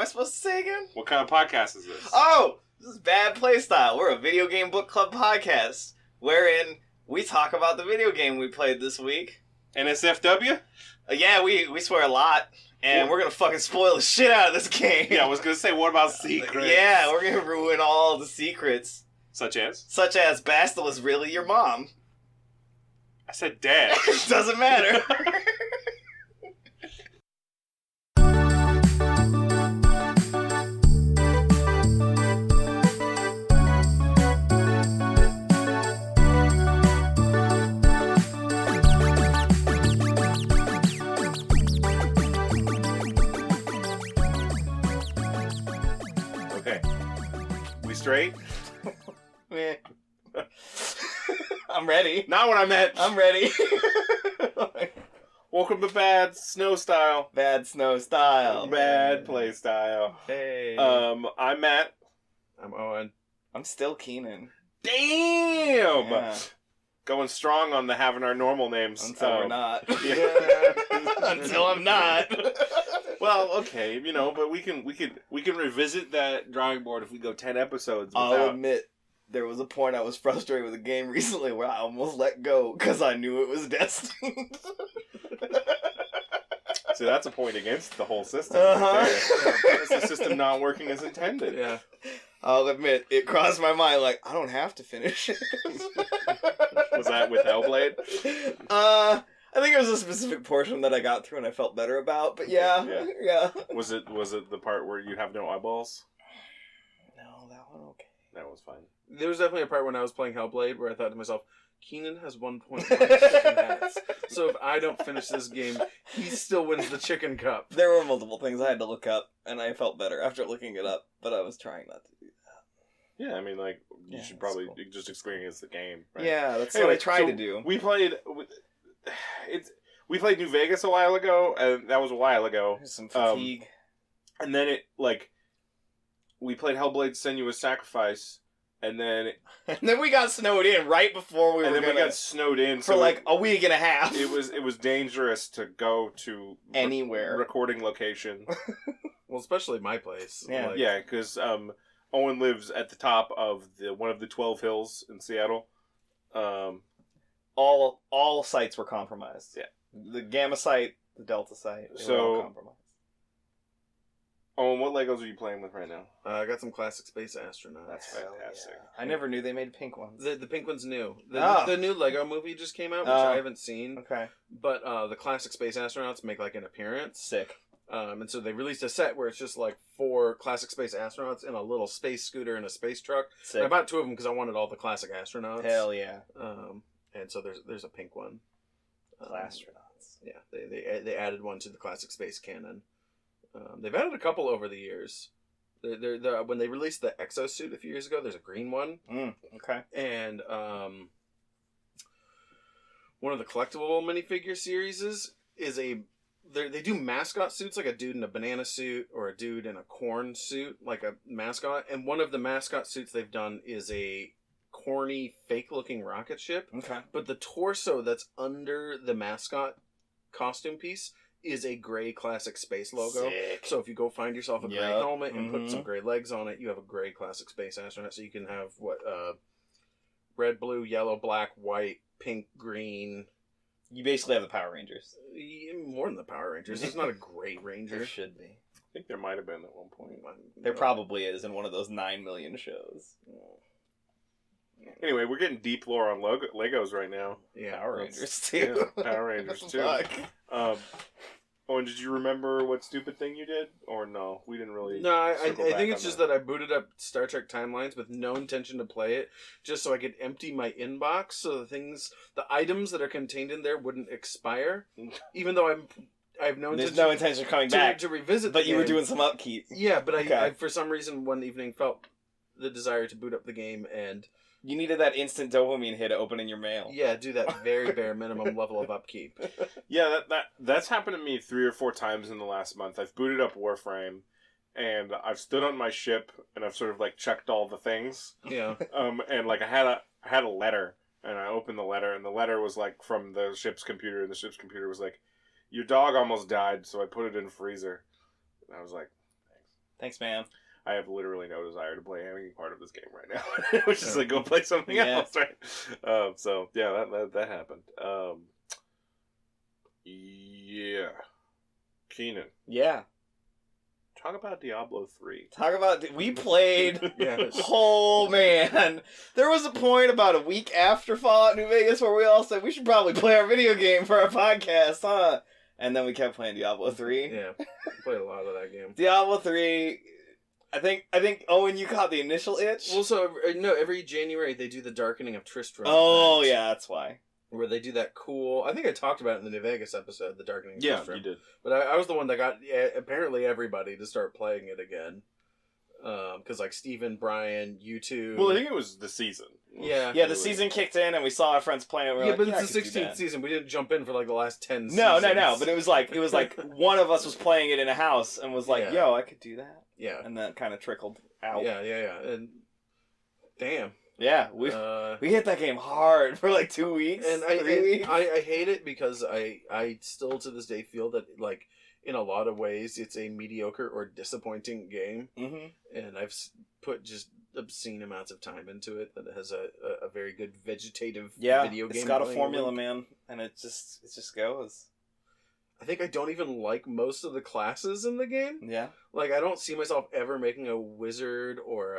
supposed to say again? What kind of podcast is this? Oh! This is Bad Playstyle. We're a video game book club podcast wherein we talk about the video game we played this week. NSFW? Yeah, we swear a lot. And we're gonna fucking spoil the shit out of this game. Yeah, I was gonna say, what about secrets? Yeah, we're gonna ruin all the secrets. Such as? Such as Bastil is really your mom. I said dad. Doesn't matter. Okay. We straight? Meh. I'm ready. Not what I meant. I'm ready. Welcome to Bad Snow Style. Bad Snow Style. Bad Play Style. Hey. I'm Matt. I'm Owen. I'm still Keenan. Damn! Yeah. Going strong on the having our normal names. Until we're not. Yeah. Until I'm not. Well, okay, but we can revisit that drawing board if we go 10 episodes without... I'll admit, there was a point I was frustrated with a game recently where I almost let go because I knew it was destined. So that's a point against the whole system. It's the system not working as intended. Yeah. I'll admit, it crossed my mind like, I don't have to finish it. Was that with Hellblade? I think it was a specific portion that I got through and I felt better about, but yeah. Was it the part where you have no eyeballs? No, that one okay. That was fine. There was definitely a part when I was playing Hellblade where I thought to myself, Keenan has 1.1 chicken hats. So if I don't finish this game, he still wins the chicken cup. There were multiple things I had to look up, and I felt better after looking it up, but I was trying not to do that. Yeah, I mean, you should probably just experience the game. Right? Yeah, that's what I try to do. We played New Vegas a while ago, and that was a while ago. There's some fatigue. And then we played Hellblade: Senua's Sacrifice, and then we got snowed in right before we got snowed in for like a week and a half. It was dangerous to go to anywhere recording location. Well, especially my place. Yeah, because Owen lives at the top of one of the 12 hills in Seattle. All sites were compromised. Yeah, the Gamma site, the Delta site, they were all compromised. Owen, what Legos are you playing with right now? I got some classic Space Astronauts. That's fantastic. Yeah. I never knew they made pink ones. The pink one's new. The new Lego movie just came out, which I haven't seen. Okay. But the classic Space Astronauts make like an appearance. Sick. And so they released a set where it's just like 4 classic Space Astronauts in a little space scooter and a space truck. Sick. And I bought 2 of them because I wanted all the classic astronauts. Hell yeah. And so there's a pink one. Astronauts. Yeah, they added one to the classic space canon. They've added a couple over the years. When they released the exosuit a few years ago, there's a green one. Okay. And one of the collectible minifigure series is they do mascot suits, like a dude in a banana suit or a dude in a corn suit, like a mascot. And one of the mascot suits they've done is a corny, fake-looking rocket ship. Okay. But the torso that's under the mascot costume piece is a gray classic space logo. Sick. So if you go find yourself a gray helmet and put some gray legs on it, you have a gray classic space astronaut. So you can have red, blue, yellow, black, white, pink, green. You basically have the Power Rangers. More than the Power Rangers. There's not a gray ranger. There should be. I think there might have been at one point. There probably is in one of those 9 million shows. Anyway, we're getting deep lore on Legos right now. Yeah, Power Rangers too. Yeah, Power Rangers too. Owen, did you remember what stupid thing you did? Or no? We didn't really... No, I think it's just that I booted up Star Trek Timelines with no intention to play it, just so I could empty my inbox so the items that are contained in there wouldn't expire, even though I have no intention... There's no intention of coming back. To revisit But you were doing some upkeep. Yeah, but I for some reason one evening felt the desire to boot up the game and... You needed that instant dopamine hit opening your mail. Yeah, do that very bare minimum level of upkeep. Yeah, that's happened to me 3 or 4 times in the last month. I've booted up Warframe, and I've stood on my ship, and I've sort of like checked all the things. Yeah. And like I had a letter, and I opened the letter, and the letter was like from the ship's computer, and the ship's computer was like, "Your dog almost died, so I put it in the freezer." And I was like, Thanks, man. I have literally no desire to play any part of this game right now. Which is like, go play something Yeah. else, right? So, yeah, that happened. Yeah. Keenan, Yeah. talk about Diablo 3. Talk about... We played... Yes. Oh, man. There was a point about a week after Fallout New Vegas where we all said, we should probably play our video game for our podcast, huh? And then we kept playing Diablo 3. Yeah, played a lot of that game. Diablo 3... I think Owen, you caught the initial itch. Well, so no, every January they do the Darkening of Tristram. Oh, event, yeah, that's why. where they do that cool. I think I talked about it in the New Vegas episode, the Darkening of Yeah, Tristram. you did. But I was the one that got apparently everybody to start playing it again. Because like Steven, Brian, you two. Well, I think it was the season. Yeah. Yeah, the season kicked in and we saw our friends playing it. We were Yeah, like, but I it's the could do 16th that. season. We didn't jump in for like the last 10 No, seasons. but it was like one of us was playing it in a house and was like, Yeah. yo, I could do that. Yeah. And that kind of trickled out. Yeah. And damn. Yeah, we hit that game hard for like 2 weeks. And 3 weeks. I hate it because I still to this day feel that like in a lot of ways it's a mediocre or disappointing game, and I've put just obscene amounts of time into it. That it has a very good vegetative video game. It's got a playing formula, loop. man, and it just goes. I think I don't even like most of the classes in the game. Yeah. Like I don't see myself ever making a wizard or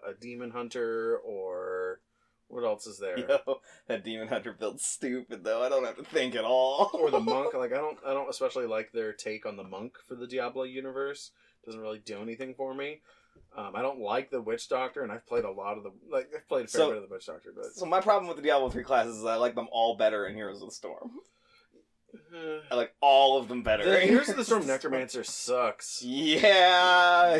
a demon hunter or what else is there? Yo, that Demon Hunter build's stupid though. I don't have to think at all. Or the monk. Like I don't especially like their take on the monk for the Diablo universe. Doesn't really do anything for me. I don't like the witch doctor, and I've played a lot of the I've played a fair bit of the witch doctor, but So my problem with the Diablo 3 classes is I like them all better in Heroes of the Storm. I like all of them better. the Heroes of the Storm Necromancer sucks. Yeah,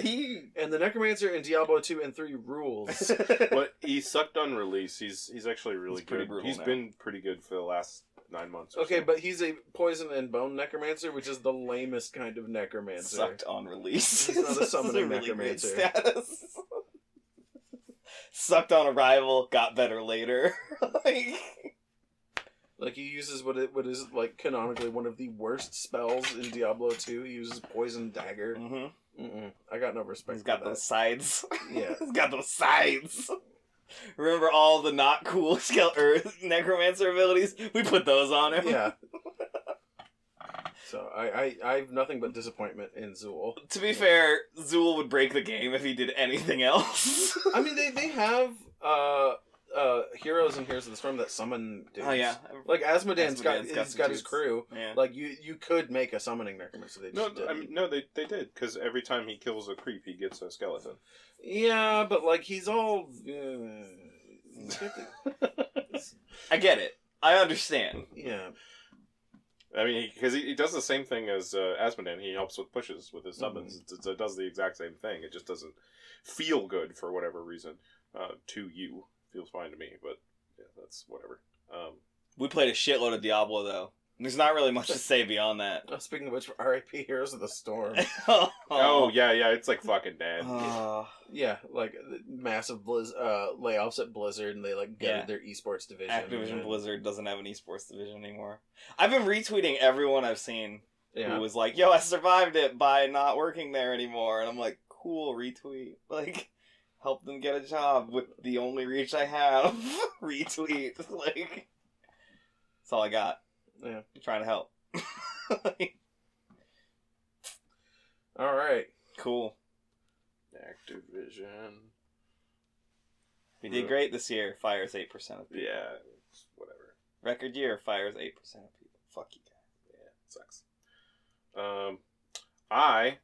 And the Necromancer in Diablo 2 and 3 rules. But he sucked on release. He's actually really He's pretty good. brutal He's now. been pretty good for the last 9 months. Or Okay, so. but he's a poison and bone necromancer, which is the lamest kind of necromancer. sucked on release. He's not a summoning This is really great necromancer. status. Sucked on arrival, got better later. Like he uses what is like canonically one of the worst spells in Diablo 2. He uses poison dagger. I got no respect. He's got for that. those sides. Yeah. He's got those sides. Remember all the not cool necromancer abilities? We put those on him. Yeah. So I have nothing but disappointment in Zool. To be fair, Zool would break the game if he did anything else. I mean, they have heroes in Heroes of the Storm that summon dudes. Oh yeah, Like Asmodean's got some his dudes. crew. Yeah. Like you could make a summoning necromancer. They just didn't. They did, because every time he kills a creep, he gets a skeleton. Yeah, but like he's all. I get it. I understand. Yeah. I mean, because he does the same thing as Asmodean. He helps with pushes with his summons. It does the exact same thing. It just doesn't feel good for whatever reason to you. Feels fine to me, but yeah, that's whatever. We played a shitload of Diablo though. There's not really much to say beyond that. Speaking of which, R.I.P. Heroes of the Storm. Oh yeah, it's like fucking dead. Yeah, like massive layoffs at Blizzard, and they like gutted their esports division. Activision Blizzard doesn't have an esports division anymore. I've been retweeting everyone I've seen who was like, "Yo, I survived it by not working there anymore," and I'm like, "Cool, retweet." Like, help them get a job with the only reach I have. Retweet. Like, that's all I got. Yeah, I'm trying to help. All right. Cool. Activision. We did great this year. Fires 8% of people. Yeah, it's whatever. Record year, fires 8% of people. Fuck you guys. Yeah, it sucks. I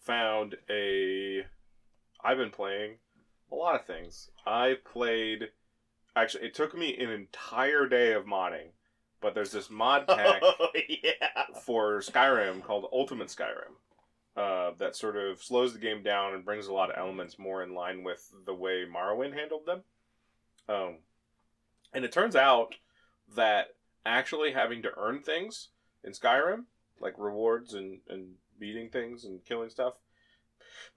found I've been playing a lot of things. Actually, it took me an entire day of modding, but there's this mod pack for Skyrim called Ultimate Skyrim. That sort of slows the game down and brings a lot of elements more in line with the way Morrowind handled them. And it turns out that actually having to earn things in Skyrim, like rewards and beating things and killing stuff,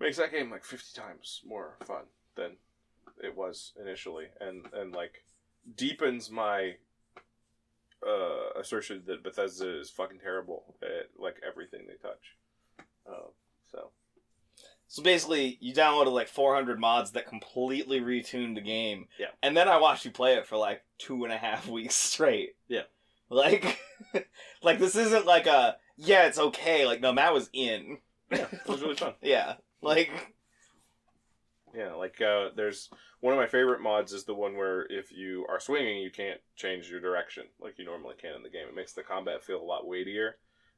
makes that game like 50 times more fun than it was initially, and like deepens my assertion that Bethesda is fucking terrible at like everything they touch. So basically, you downloaded like 400 mods that completely retuned the game. Yeah. And then I watched you play it for like 2.5 weeks straight. Yeah. Like, like this isn't like a, yeah, it's okay. Like, no, Matt was in. Yeah, it was really fun. Yeah. Like... Yeah, like, there's... One of my favorite mods is the one where if you are swinging, you can't change your direction like you normally can in the game. It makes the combat feel a lot weightier.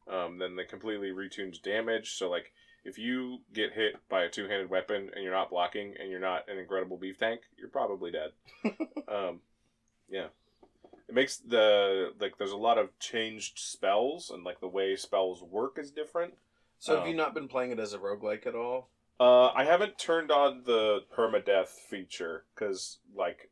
Then the completely retuned damage. So, like, if you get hit by a two-handed weapon and you're not blocking and you're not an incredible beef tank, you're probably dead. Yeah. It makes the... Like, there's a lot of changed spells, and, like, the way spells work is different. So have you not been playing it as a roguelike at all? I haven't turned on the permadeath feature, because, like,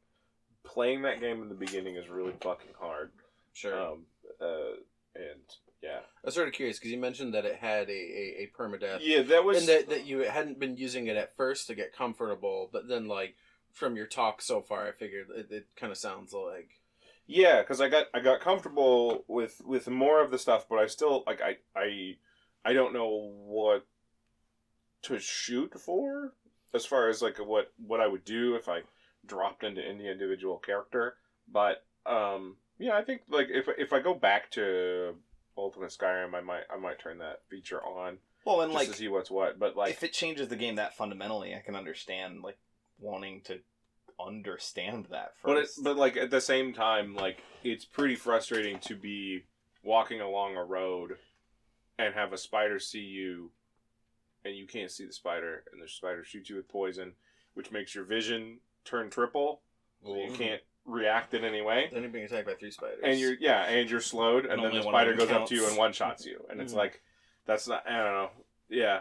playing that game in the beginning is really fucking hard. Sure. And, yeah. I was sort of curious, because you mentioned that it had a permadeath. Yeah, that was... And that you hadn't been using it at first to get comfortable, but then, like, from your talk so far, I figured it kind of sounds like... Yeah, because I got comfortable with more of the stuff, but I still, like, I don't know what to shoot for as far as like what I would do if I dropped into any individual character. But yeah, I think like if I go back to Ultimate Skyrim, I might turn that feature on. Well, and just like to see what's what. But like if it changes the game that fundamentally, I can understand like wanting to understand that first. But like at the same time, like it's pretty frustrating to be walking along a road and have a spider see you, and you can't see the spider, and the spider shoots you with poison, which makes your vision turn triple, so you can't react in any way. Then you're being attacked by 3 spiders. And you're slowed, and then the spider goes up to you and one-shots you. And it's like, that's not, I don't know. Yeah,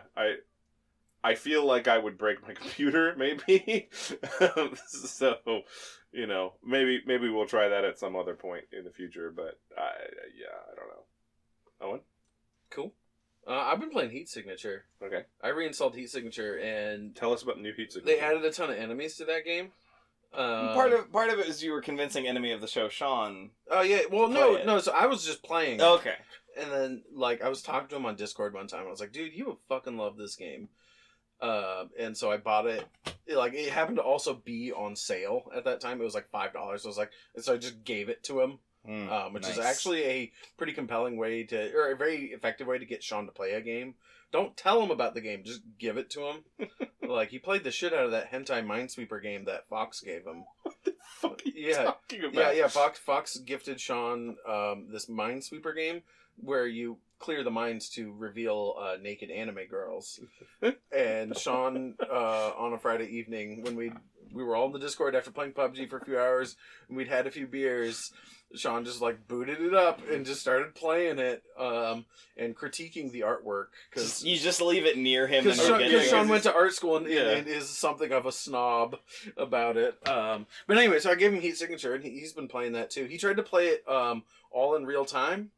I feel like I would break my computer, maybe. So, you know, maybe we'll try that at some other point in the future, but yeah, I don't know. Owen? Cool. I've been playing Heat Signature. Okay. I reinstalled Heat Signature, and tell us about the new Heat Signature. they added a ton of enemies to that game. Part of it is you were convincing enemy of the show Sean. Oh yeah, well no. So I was just playing. Okay. And then like I was talking to him on Discord one time. I was like, dude, you would fucking love this game. And so I bought it. It happened to also be on sale at that time. It was like $5. So I just gave it to him. Which is actually a pretty compelling way or a very effective way to get Sean to play a game. Don't tell him about the game, just give it to him. Like, he played the shit out of that hentai Minesweeper game that Fox gave him. What the fuck are you talking about? Yeah, Fox gifted Sean this Minesweeper game where you clear the mines to reveal naked anime girls. And Sean, on a Friday evening, when we were all in the Discord after playing PUBG for a few hours, and we'd had a few beers, Sean just like booted it up and just started playing it and critiquing the artwork. Cause you just leave it near him. Because Sean went to art school and is something of a snob about it. But anyway, so I gave him Heat Signature, and he's been playing that too. He tried to play it all in real time.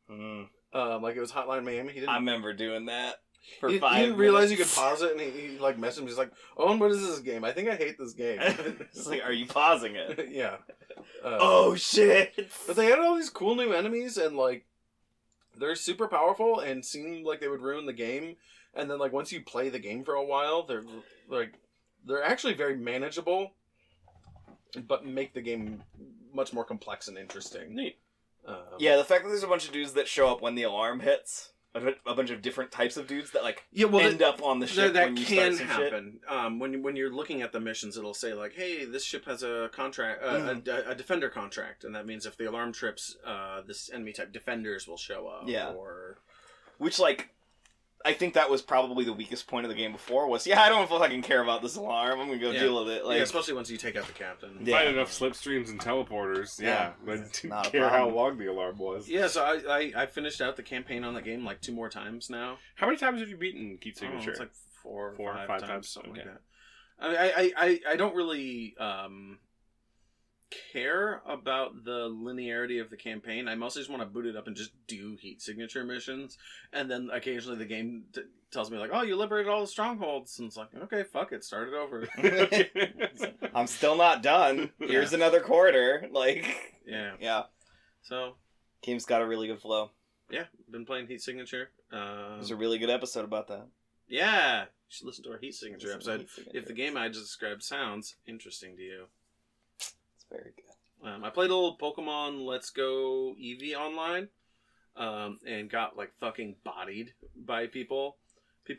Like it was Hotline Miami. He didn't. I remember doing that. He didn't realize you could pause it, and he like messaged him. He's like, "Oh, what is this game? I think I hate this game." It's like, are you pausing it? Yeah. Oh shit! But they had all these cool new enemies, and like they're super powerful, and seemed like they would ruin the game. And then like once you play the game for a while, they're actually very manageable, but make the game much more complex and interesting. Neat. Yeah, the fact that there's a bunch of dudes that show up when the alarm hits. A bunch of different types of dudes that end up on the ship when you start some happen. Shit. When you're looking at the missions, it'll say like, "Hey, this ship has a contract, a defender contract," and that means if the alarm trips, this enemy type defenders will show up. Yeah. Which I think that was probably the weakest point of the game before was, I don't fucking care about this alarm. I'm gonna go deal with it. Like, especially once you take out the captain. Find enough slipstreams and teleporters. But didn't care how long the alarm was. Yeah, so I finished out the campaign on the game like 2 more times now. How many times have you beaten Heat Signature? It's like 4 or 5 times, something like that. I don't really care about the linearity of the campaign. I mostly just want to boot it up and just do Heat Signature missions, and then occasionally the game tells me like, "Oh, you liberated all the strongholds," and it's like, "Okay, fuck it, start it over." I'm still not done. Here's another quarter. Yeah. So, game's got a really good flow. Yeah, been playing Heat Signature. There's a really good episode about that. Yeah, should listen to our Heat Signature episode. If the game I just described sounds interesting to you. It's very good. I played a little Pokemon Let's Go Eevee online, and got like fucking bodied by people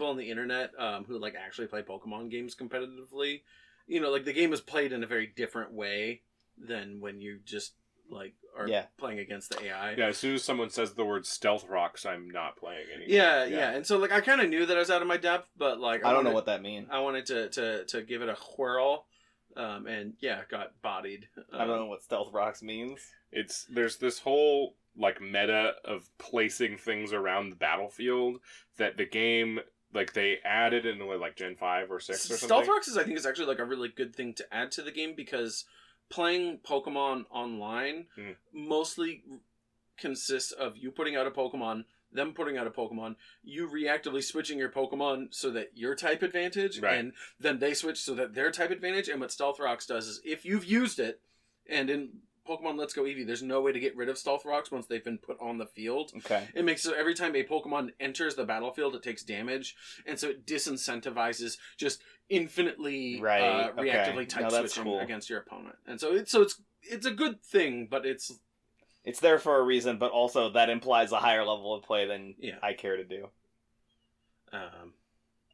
on the internet who like actually play Pokemon games competitively. You know, like the game is played in a very different way than when you just like are playing against the AI. Yeah, as soon as someone says the word Stealth Rocks, I'm not playing anymore. Yeah. And so like I kind of knew that I was out of my depth, but like I don't know what that means. I wanted to give it a whirl, and got bodied. I don't know what Stealth Rocks means. There's this whole like meta of placing things around the battlefield that the game. Like, they added in, like, Gen 5 or 6 or something? Stealth Rocks I think, is actually, like, a really good thing to add to the game because playing Pokemon online mostly consists of you putting out a Pokemon, them putting out a Pokemon, you reactively switching your Pokemon so that your type advantage, and then they switch so that their type advantage. And what Stealth Rocks does is if you've used it, and in Pokemon Let's Go Eevee, there's no way to get rid of Stealth Rocks once they've been put on the field. Okay. It makes so every time a Pokemon enters the battlefield, it takes damage, and so it disincentivizes just infinitely reactively type switching against your opponent. And so it's a good thing, but it's there for a reason, but also that implies a higher level of play than I care to do.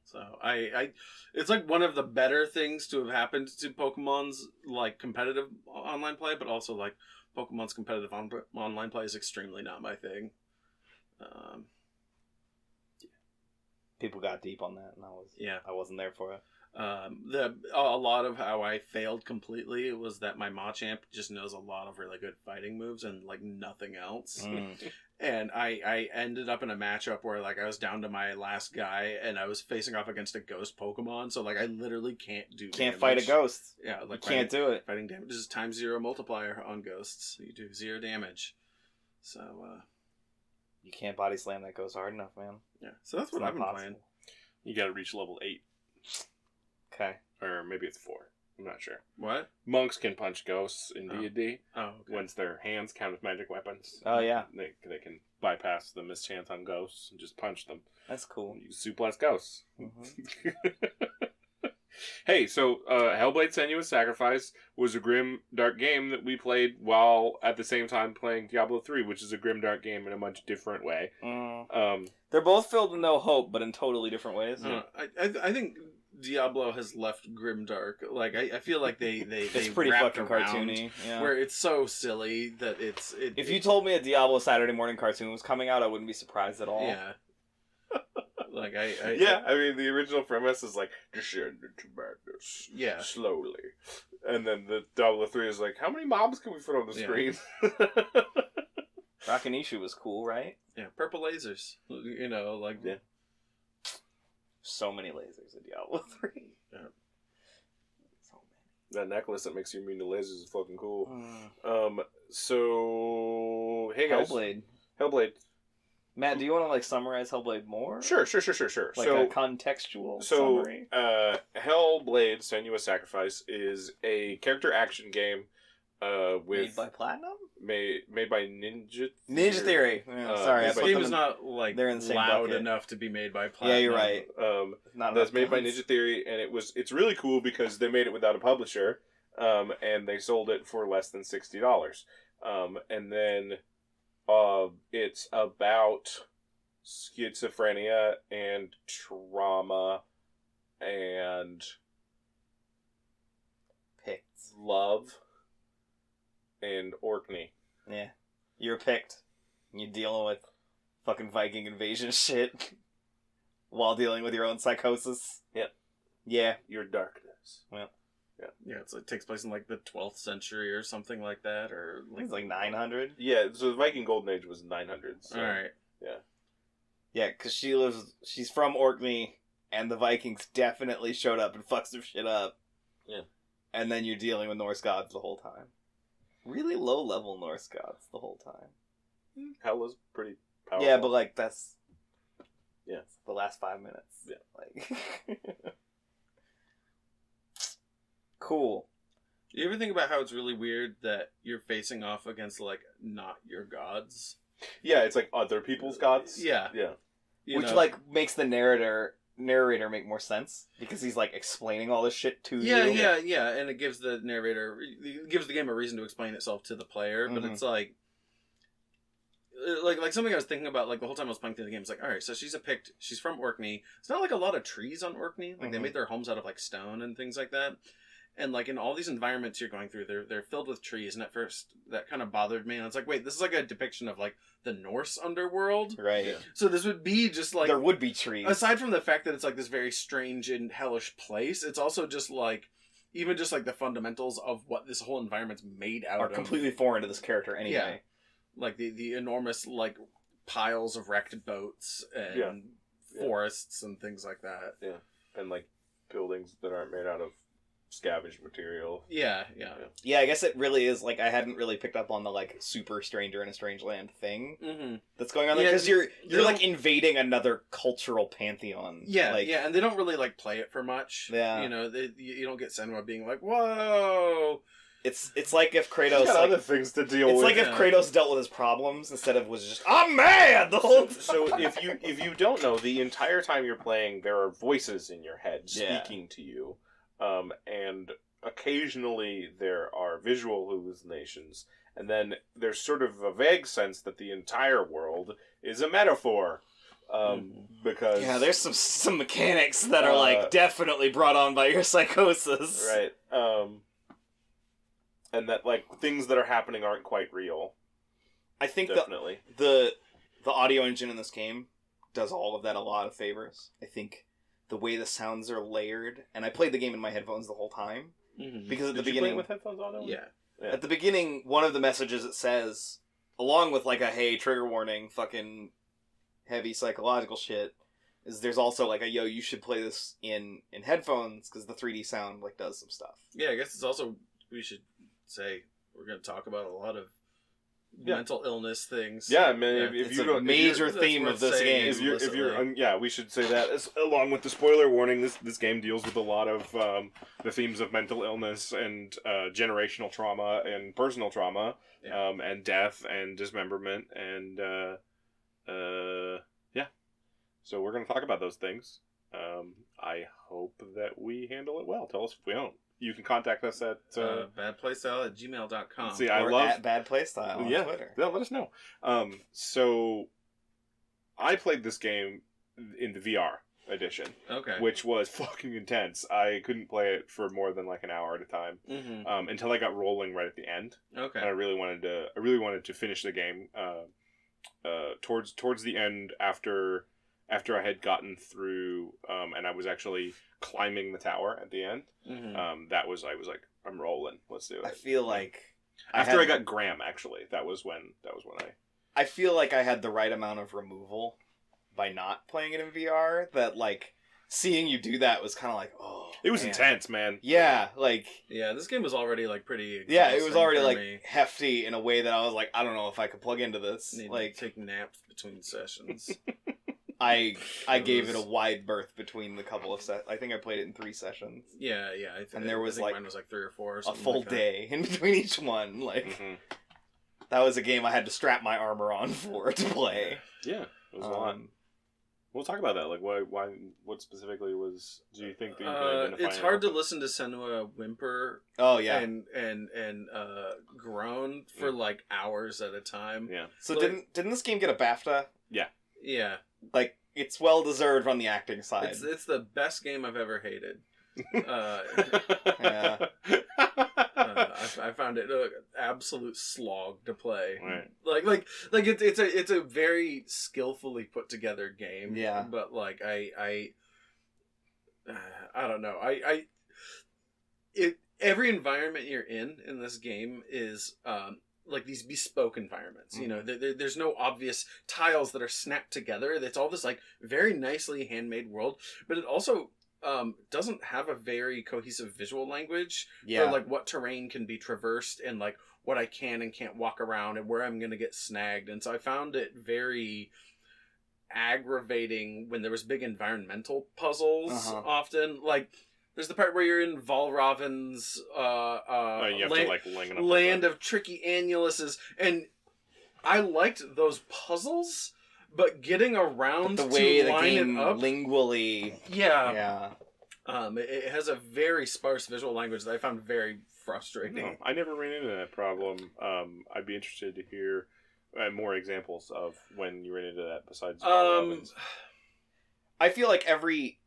So I it's like one of the better things to have happened to Pokemon's like competitive online play, but also like Pokemon's competitive online play is extremely not my thing. People got deep on that, and I wasn't there for it. A lot of how I failed completely was that my Machamp just knows a lot of really good fighting moves and like nothing else. And I ended up in a matchup where like I was down to my last guy and I was facing off against a ghost Pokemon, so like I literally can't fight a ghost. Yeah, like you can't do it. Fighting damage is ×0 multiplier on ghosts. You do 0 damage. So you can't body slam that ghost hard enough, man. Yeah. So that's what I've been playing. You got to reach level 8. Okay. Or maybe it's 4. I'm not sure. What? Monks can punch ghosts in D&D. Oh, okay. Once their hands count as magic weapons. Oh, yeah. They can bypass the mischance on ghosts and just punch them. That's cool. You suplex ghosts. Mm-hmm. Hey, so Hellblade Senua's Sacrifice was a grim, dark game that we played while at the same time playing Diablo 3, which is a grim, dark game in a much different way. They're both filled with no hope, but in totally different ways. I think Diablo has left grimdark. Like I feel like they it's pretty fucking cartoony. Yeah. Where it's so silly that if you told me a Diablo Saturday morning cartoon was coming out, I wouldn't be surprised at all. Yeah. Like I mean the original premise is like descend into madness, slowly, and then the Diablo 3 is like how many mobs can we fit on the screen? Rakanishu was cool, right? Yeah, purple lasers. You know, like so many lasers in Diablo 3. Yeah. So many. That necklace that makes you immune to lasers is fucking cool. So hey guys, Hellblade. Matt, do you want to like summarize Hellblade more? Sure. Like a contextual summary. Hellblade: Senua's Sacrifice is a character action game with made by Platinum. Made by Ninja Theory. Yeah, sorry, this game is not like they're in the same loud bucket. enough to be made by Platinum. Yeah, you're right. That's made by Ninja Theory, and it's really cool because they made it without a publisher, and they sold it for less than $60. And then it's about schizophrenia and trauma and Picts. Love and Orkney. Yeah. You're picked. You're dealing with fucking Viking invasion shit while dealing with your own psychosis. Yep. Yeah. Your darkness. Well. Yeah, it takes place in like the 12th century or something like that, or like it's like 900. Yeah, so the Viking Golden Age was 900. So, all right. Yeah. Yeah, because she's from Orkney, and the Vikings definitely showed up and fucked some shit up. Yeah. And then you're dealing with Norse gods the whole time. Really low level Norse gods the whole time. Hell was pretty powerful. Yeah, but like that's the last 5 minutes. Yeah. Like cool. You ever think about how it's really weird that you're facing off against like not your gods? Yeah, it's like other people's gods. Yeah. Which like makes the narrator narrator make more sense because he's like explaining all this shit to you. Yeah, and it gives the narrator, it gives the game a reason to explain itself to the player, but it's like something I was thinking about like the whole time I was playing through the game. It's like, all right, so she's from Orkney. It's not like a lot of trees on Orkney. Like they made their homes out of like stone and things like that. And like in all these environments you're going through, they're filled with trees. And at first that kind of bothered me. And it's like, wait, this is like a depiction of like the Norse underworld, right? Yeah. So this would be just like there would be trees. Aside from the fact that it's like this very strange and hellish place, it's also just like even just like the fundamentals of what this whole environment's made out of are completely foreign to this character anyway. Yeah. Like the enormous like piles of wrecked boats and forests and things like that. Yeah, and like buildings that aren't made out of scavenged material. Yeah. I guess it really is like I hadn't really picked up on the like super stranger in a strange land thing that's going on there because you're like invading another cultural pantheon. Yeah, and they don't really like play it for much. Yeah, you know, you don't get Senua being like, whoa. It's like if Kratos got other things to deal with. It's like if Kratos dealt with his problems instead of was just I'm mad the whole time. So if you don't know, the entire time you're playing, there are voices in your head speaking to you, and occasionally there are visual hallucinations, and then there's sort of a vague sense that the entire world is a metaphor. Because there's some mechanics that are like definitely brought on by your psychosis, right? And that, like, things that are happening aren't quite real. I think definitely the audio engine in this game does all of that a lot of favors. I think the way the sounds are layered, and I played the game in my headphones the whole time because at the beginning, you play it with headphones on? Yeah. At the beginning, one of the messages it says, along with like a hey trigger warning, fucking heavy psychological shit, is there's also like a yo you should play this in headphones because the 3D sound like does some stuff. Yeah, I guess it's also we should say we're going to talk about a lot of mental illness things. Yeah, I mean, if it's you a major theme of this game. If you're, we should say that along with the spoiler warning. This game deals with a lot of the themes of mental illness and generational trauma and personal trauma, and death and dismemberment and So we're going to talk about those things. I hope that we handle it well. Tell us if we don't. You can contact us at badplaystyle@gmail.com. See, I love at badplaystyle on Twitter. Yeah, let us know. So I played this game in the VR edition, which was fucking intense. I couldn't play it for more than like an hour at a time until I got rolling right at the end. Okay, and I really wanted to finish the game towards the end after I had gotten through and I was actually climbing the tower at the end. I was like, I'm rolling. Let's do it. I feel like after I got Graham, actually, that was when I feel like I had the right amount of removal by not playing it in VR. That like seeing you do that was kind of like, oh, it was intense, man. Yeah, like this game was already like pretty. Yeah, it was already like hefty in a way that I was like, I don't know if I could plug into this. Need like to take naps between sessions. I gave it a wide berth between the couple of sets. I think I played it in 3 sessions. Yeah. And there was mine was like 3 or 4. Or a full like day in between each one. Like that was a game I had to strap my armor on for to play. Yeah, it was a lot. We'll talk about that. Like, what specifically was? Do you think that you can identify? It's hard to listen to Senua whimper. Oh yeah, and groan for like hours at a time. Yeah. So like, didn't this game get a BAFTA? Yeah. Yeah. Like it's well deserved on the acting side. It's the best game I've ever hated. Yeah. I found it an absolute slog to play. Right. Like it's a very skillfully put together game. Yeah. But like I don't know. Every environment you're in this game is like these bespoke environments. You know, there's no obvious tiles that are snapped together. It's all this like very nicely handmade world, but it also doesn't have a very cohesive visual language for like what terrain can be traversed and like what I can and can't walk around and where I'm going to get snagged. And so I found it very aggravating when there was big environmental puzzles often. Like there's the part where you're in Valravan's land of tricky annuluses, and I liked those puzzles but getting around the way to the line game it up, lingually. yeah. It has a very sparse visual language that I found very frustrating. No, I never ran into that problem. I'd be interested to hear more examples of when you ran into that besides Robins. I feel like every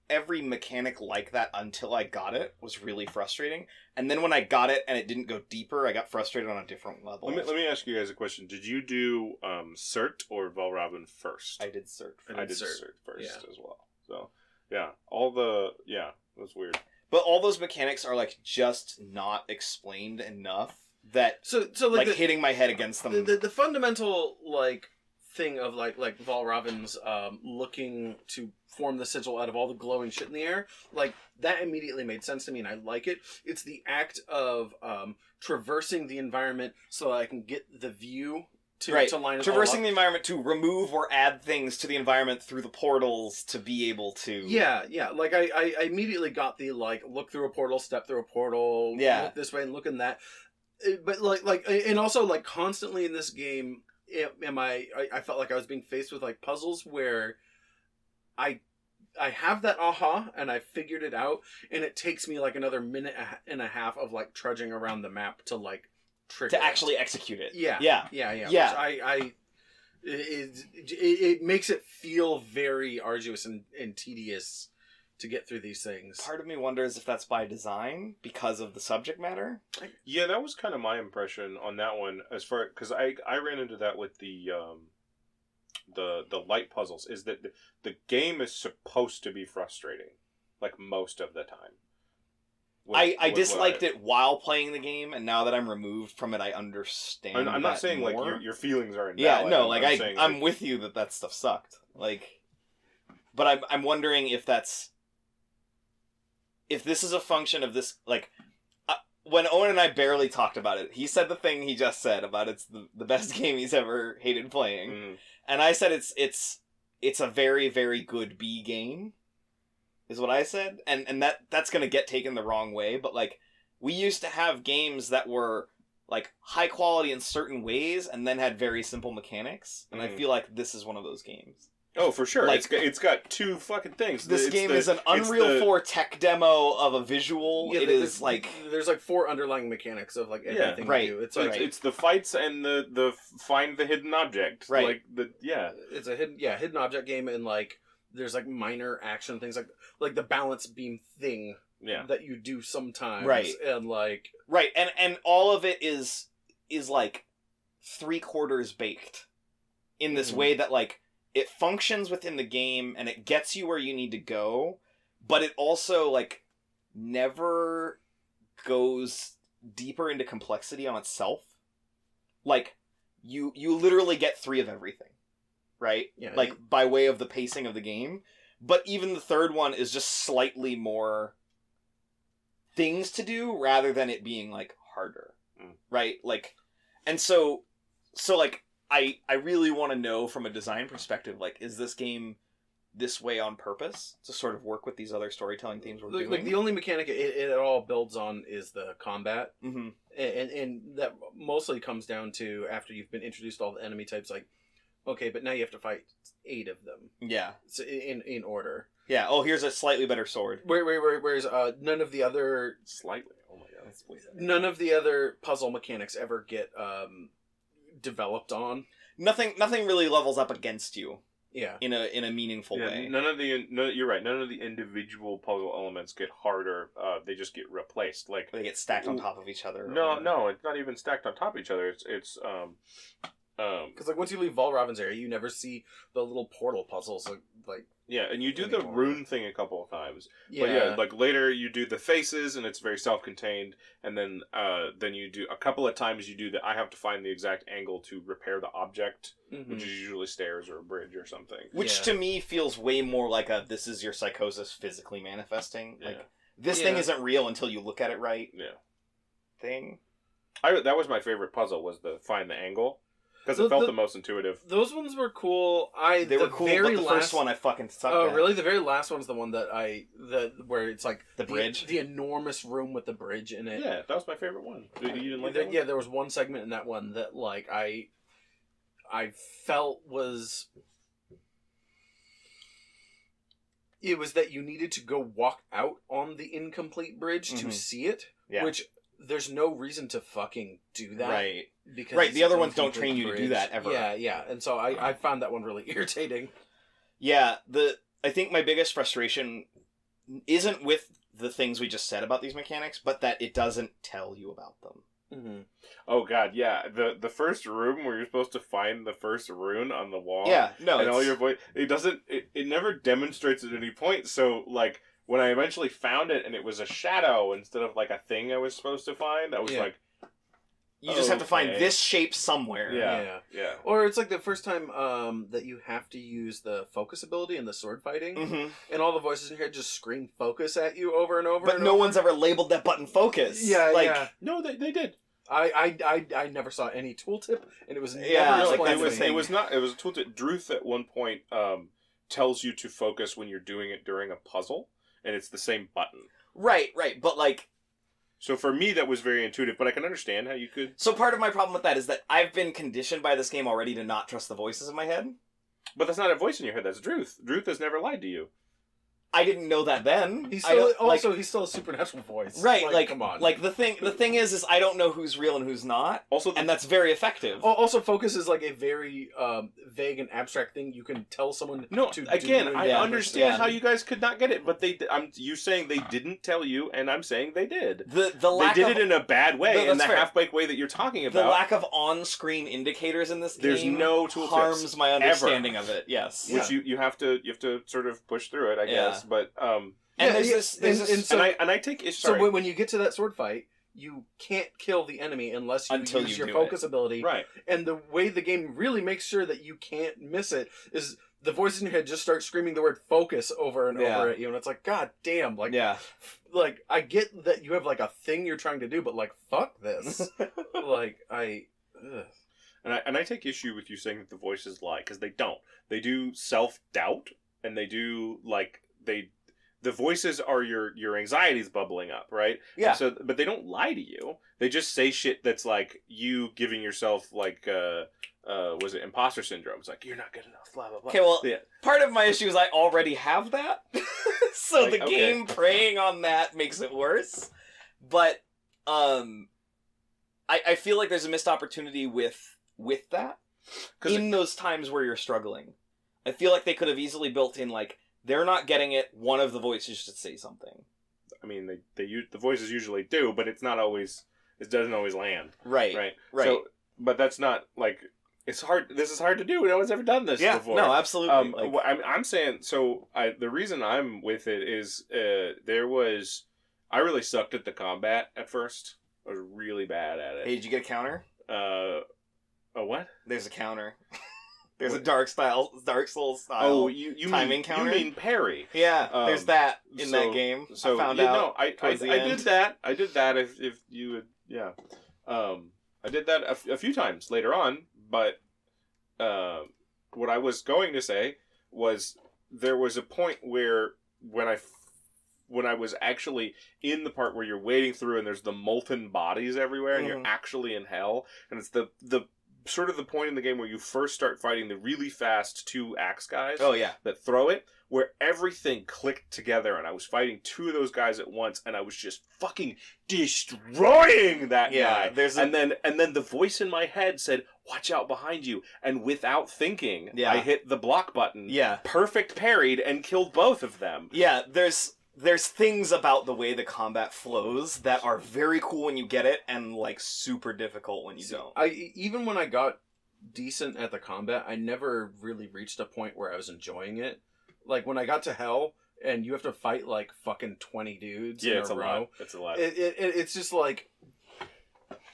mechanic like that until I got it was really frustrating, and then when I got it and it didn't go deeper, I got frustrated on a different level. Let me ask you guys a question. Did you do Cert or Valravn first? I did Cert. I did Cert first as well. So yeah, it was weird. But all those mechanics are like just not explained enough that so like hitting my head against them. The fundamental like thing of like Valravn's looking to form the sigil out of all the glowing shit in the air, like that immediately made sense to me and I like it. It's the act of traversing the environment so that I can get the view to line it traversing all up. the environment to remove or add things to the environment through the portals to be able to like I immediately got the like look through a portal, step through a portal, look this way and look in that, but like and also like constantly in this game I felt like I was being faced with like puzzles where I have that aha and I figured it out and it takes me like another minute and a half of like trudging around the map to like trigger actually execute it. Yeah. Which it makes it feel very arduous and tedious to get through these things. Part of me wonders if that's by design because of the subject matter. Yeah, that was kind of my impression on that one. As far because I ran into that with the light puzzles. Is that the game is supposed to be frustrating, like most of the time. I disliked it while playing the game, and now that I'm removed from it, I understand. I'm not saying more. Like your feelings are invalid. Yeah, no, like I'm like, with you that stuff sucked. Like, but I'm wondering if this is a function of this. Like, when Owen and I barely talked about it, he said the thing he just said about it's the best game he's ever hated playing, and I said it's a very, very good B game. Is what I said, and that's gonna get taken the wrong way, but like we used to have games that were like high quality in certain ways and then had very simple mechanics, and I feel like this is one of those games. Oh, for sure. Like, it's got two fucking things. This game is an Unreal 4 tech demo of a visual. Yeah, it is like there's like 4 underlying mechanics of like everything you do. It's like it's the fights and the find the hidden object. Right. Like it's a hidden object game, and like there's like minor action things like the balance beam thing that you do sometimes. Right. And like and all of it is like 3/4 baked in this way that like it functions within the game and it gets you where you need to go, but it also like never goes deeper into complexity on itself. Like you literally get 3 of everything. Right? Yeah. Like, by way of the pacing of the game. But even the third one is just slightly more things to do rather than it being, like, harder. Right? Like, and so like, I really want to know from a design perspective, like, is this game this way on purpose to sort of work with these other storytelling themes we're doing? Like, the only mechanic it all builds on is the combat. Mm-hmm. And that mostly comes down to, after you've been introduced to all the enemy types, like, okay, but now you have to fight 8 of them. Yeah. So in order. Yeah. Oh, here's a slightly better sword. Whereas none of the other slightly. Oh my god, that's way better. None of the other puzzle mechanics ever get developed on. Nothing really levels up against you. Yeah. In a meaningful way. You're right. None of the individual puzzle elements get harder. They just get replaced. Like they get stacked on top of each other. No, it's not even stacked on top of each other. It's because like once you leave Valravn's area, you never see the little portal puzzles like yeah, and you do the rune thing a couple of times. Yeah. But yeah, like later you do the faces and it's very self-contained, and then you do a couple of times you do I have to find the exact angle to repair the object, which is usually stairs or a bridge or something. Which to me feels way more like this is your psychosis physically manifesting. Like this thing isn't real until you look at it right. Yeah. Thing. That was my favorite puzzle, was the find the angle. Because it felt the most intuitive. Those ones were cool. They were cool, but the first one I fucking sucked at. Oh, really? The very last one's the one that where it's like... The bridge? The enormous room with the bridge in it. Yeah, that was my favorite one. You didn't like that one? Yeah, there was one segment in that one that, like, I felt was it was that you needed to go walk out on the incomplete bridge to see it, which there's no reason to fucking do that. Right. Because the other ones don't train you to do that ever. Yeah. And so I found that one really irritating. Yeah, I think my biggest frustration isn't with the things we just said about these mechanics, but that it doesn't tell you about them. Mm-hmm. Oh god, yeah. The first room where you're supposed to find the first rune on the wall. Yeah, no, and all your voice. It never demonstrates at any point. So like when I eventually found it and it was a shadow instead of like a thing I was supposed to find, I was like, you just have to find this shape somewhere. Yeah. Or it's like the first time that you have to use the focus ability in the sword fighting, and all the voices in here just scream "focus" at you over and over. But no one's ever labeled that button "focus." Yeah. No, they did. I never saw any tooltip, and it was never it was not. It was a tooltip. Druth at one point tells you to focus when you're doing it during a puzzle, and it's the same button. Right. But like. So for me, that was very intuitive, but I can understand how you could... So part of my problem with that is that I've been conditioned by this game already to not trust the voices in my head. But that's not a voice in your head, that's Druth. Druth has never lied to you. I didn't know that then. He's still a supernatural voice. Right, like come on. Like the thing is I don't know who's real and who's not. Also, and that's very effective. Also, focus is like a very vague and abstract thing you can tell someone to again, do. I understand how you guys could not get it, but you saying they didn't tell you, and I'm saying they did. The lack they did it in a bad way, in the fair. half-baked way that you're talking about. The lack of on-screen indicators in this game There's no tooltips harms my understanding of it. Yes, which you have to sort of push through it, I guess. But and I take issue. So when you get to that sword fight, you can't kill the enemy unless you use your focus ability. Right. And the way the game really makes sure that you can't miss it is the voice in your head just starts screaming the word "focus" over and over at you, and it's like, God damn! Like, like I get that you have like a thing you're trying to do, but like, fuck this. And I take issue with you saying that the voices lie, because they don't. They do self-doubt, and they do the voices are your anxieties bubbling up, right? Yeah. And so, but they don't lie to you. They just say shit that's like you giving yourself like was it imposter syndrome? It's like you're not good enough. Blah blah blah. Okay, well, part of my issue is I already have that, so the game preying on that makes it worse. But I feel like there's a missed opportunity with that in those times where you're struggling. I feel like they could have easily built in like. They're not getting it. One of the voices should say something. I mean, the voices usually do, but it's not always. It doesn't always land. Right. So, but that's not like it's hard. This is hard to do. No one's ever done this before. No, absolutely. I'm saying so. The reason I'm with it is I really sucked at the combat at first. I was really bad at it. Hey, did you get a counter? A what? There's a counter. There's a Dark Souls style. Oh, you timing counter. You mean parry? Yeah, there's that in that game. So I found out. No, I did that. I did that. If you would, I did that a few times later on. But what I was going to say was there was a point where when I was actually in the part where you're wading through and there's the molten bodies everywhere and you're actually in hell, and it's the sort of the point in the game where you first start fighting the really fast two axe guys. Oh yeah, that throw it, where everything clicked together, and I was fighting two of those guys at once, and I was just fucking destroying that guy. And then the voice in my head said, "Watch out behind you," and without thinking, I hit the block button. Yeah, perfect parried and killed both of them. Yeah, there's things about the way the combat flows that are very cool when you get it and like super difficult when you don't. Even when I got decent at the combat, I never really reached a point where I was enjoying it. Like when I got to hell and you have to fight like fucking 20 dudes in a row. It's a lot. It's just like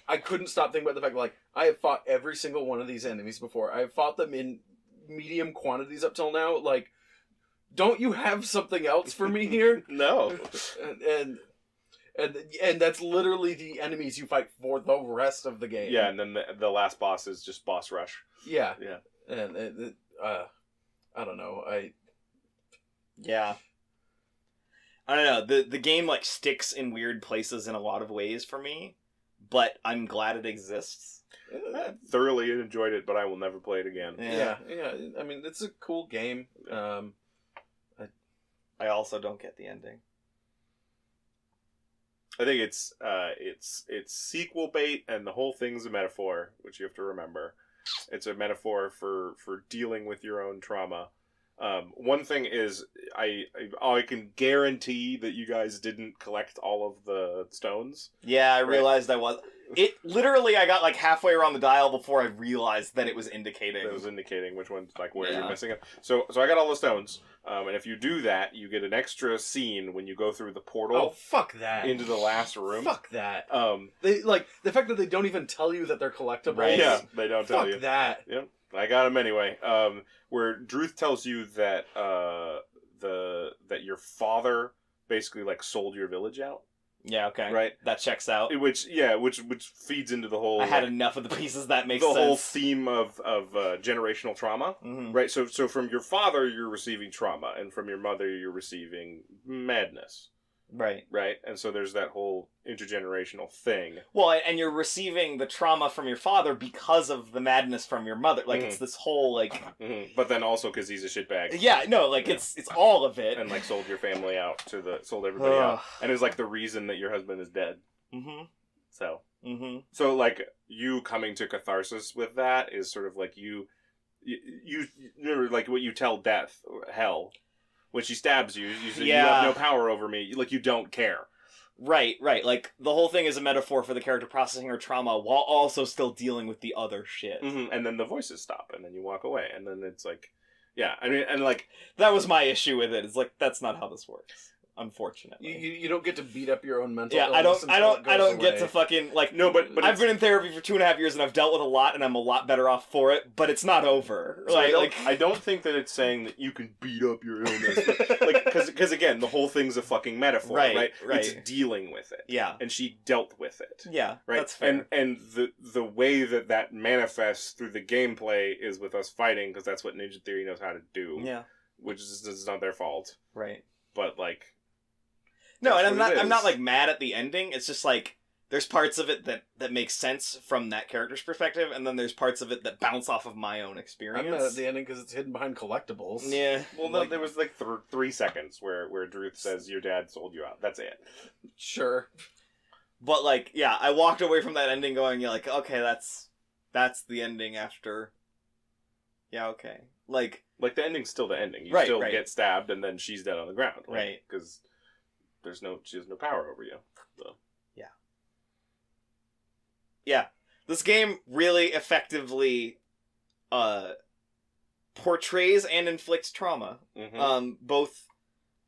I couldn't stop thinking about the fact like I have fought every single one of these enemies before. I've fought them in medium quantities up till now. Like, don't you have something else for me here? No. And that's literally the enemies you fight for the rest of the game. Yeah, and then the last boss is just boss rush. Yeah. And I don't know. Yeah. I don't know. The game like sticks in weird places in a lot of ways for me, but I'm glad it exists. I thoroughly enjoyed it, but I will never play it again. Yeah. I mean, it's a cool game. I also don't get the ending. I think it's sequel bait, and the whole thing's a metaphor, which you have to remember. It's a metaphor for dealing with your own trauma. One thing is, I can guarantee that you guys didn't collect all of the stones. Yeah, I realized I was. It literally, I got like halfway around the dial before I realized that it was indicating. It was indicating which one's like where you're missing it. So I got all the stones, and if you do that, you get an extra scene when you go through the portal. Oh, fuck that! Into the last room. Fuck that. They like the fact that they don't even tell you that they're collectibles. Right. Yeah, they don't tell you. Fuck that. Yep, I got them anyway. Where Druth tells you that that your father basically like sold your village out. Yeah, okay. Right? That checks out. Which feeds into the whole... I had enough of the pieces that makes sense. The whole theme of generational trauma. Mm-hmm. Right? So from your father, you're receiving trauma, and from your mother, you're receiving madness. Right. Right? And so there's that whole intergenerational thing. Well, and you're receiving the trauma from your father because of the madness from your mother. Like, it's this whole, like... Mm-hmm. But then also because he's a shitbag. Yeah, no, like, it's all of it. And, like, sold your family out sold everybody out. And is, like, the reason that your husband is dead. Mm-hmm. So. Mm-hmm. So, like, you coming to catharsis with that is sort of like you like what you tell death, hell... When she stabs you, you say, you have no power over me. Like, you don't care. Right. Like, the whole thing is a metaphor for the character processing her trauma while also still dealing with the other shit. Mm-hmm. And then the voices stop, and then you walk away. And then it's like, yeah. I mean, and like... That was my issue with it. It's like, that's not how this works. Unfortunately, you don't get to beat up your own mental. Yeah, I don't get to fucking like. No, but I've been in therapy for 2.5 years and I've dealt with a lot and I'm a lot better off for it. But it's not over. So I don't think that it's saying that you can beat up your illness, like because again, the whole thing's a fucking metaphor, right? It's dealing with it. Yeah, and she dealt with it. Yeah, right. That's fair. And the way that manifests through the gameplay is with us fighting because that's what Ninja Theory knows how to do. Yeah, which is not their fault. Right. But like. No, and I'm not like mad at the ending. It's just like there's parts of it that make sense from that character's perspective, and then there's parts of it that bounce off of my own experience. I'm mad at the ending because it's hidden behind collectibles. Yeah. Well, no, there was like 3 seconds where Druth says your dad sold you out. That's it. Sure. But like, yeah, I walked away from that ending going, like, okay, that's the ending after. Yeah, okay. Like the ending's still the ending. You still get stabbed, and then she's dead on the ground. Right. Because. She has no power over you. So. Yeah. Yeah. This game really effectively portrays and inflicts trauma. Mm-hmm. Both,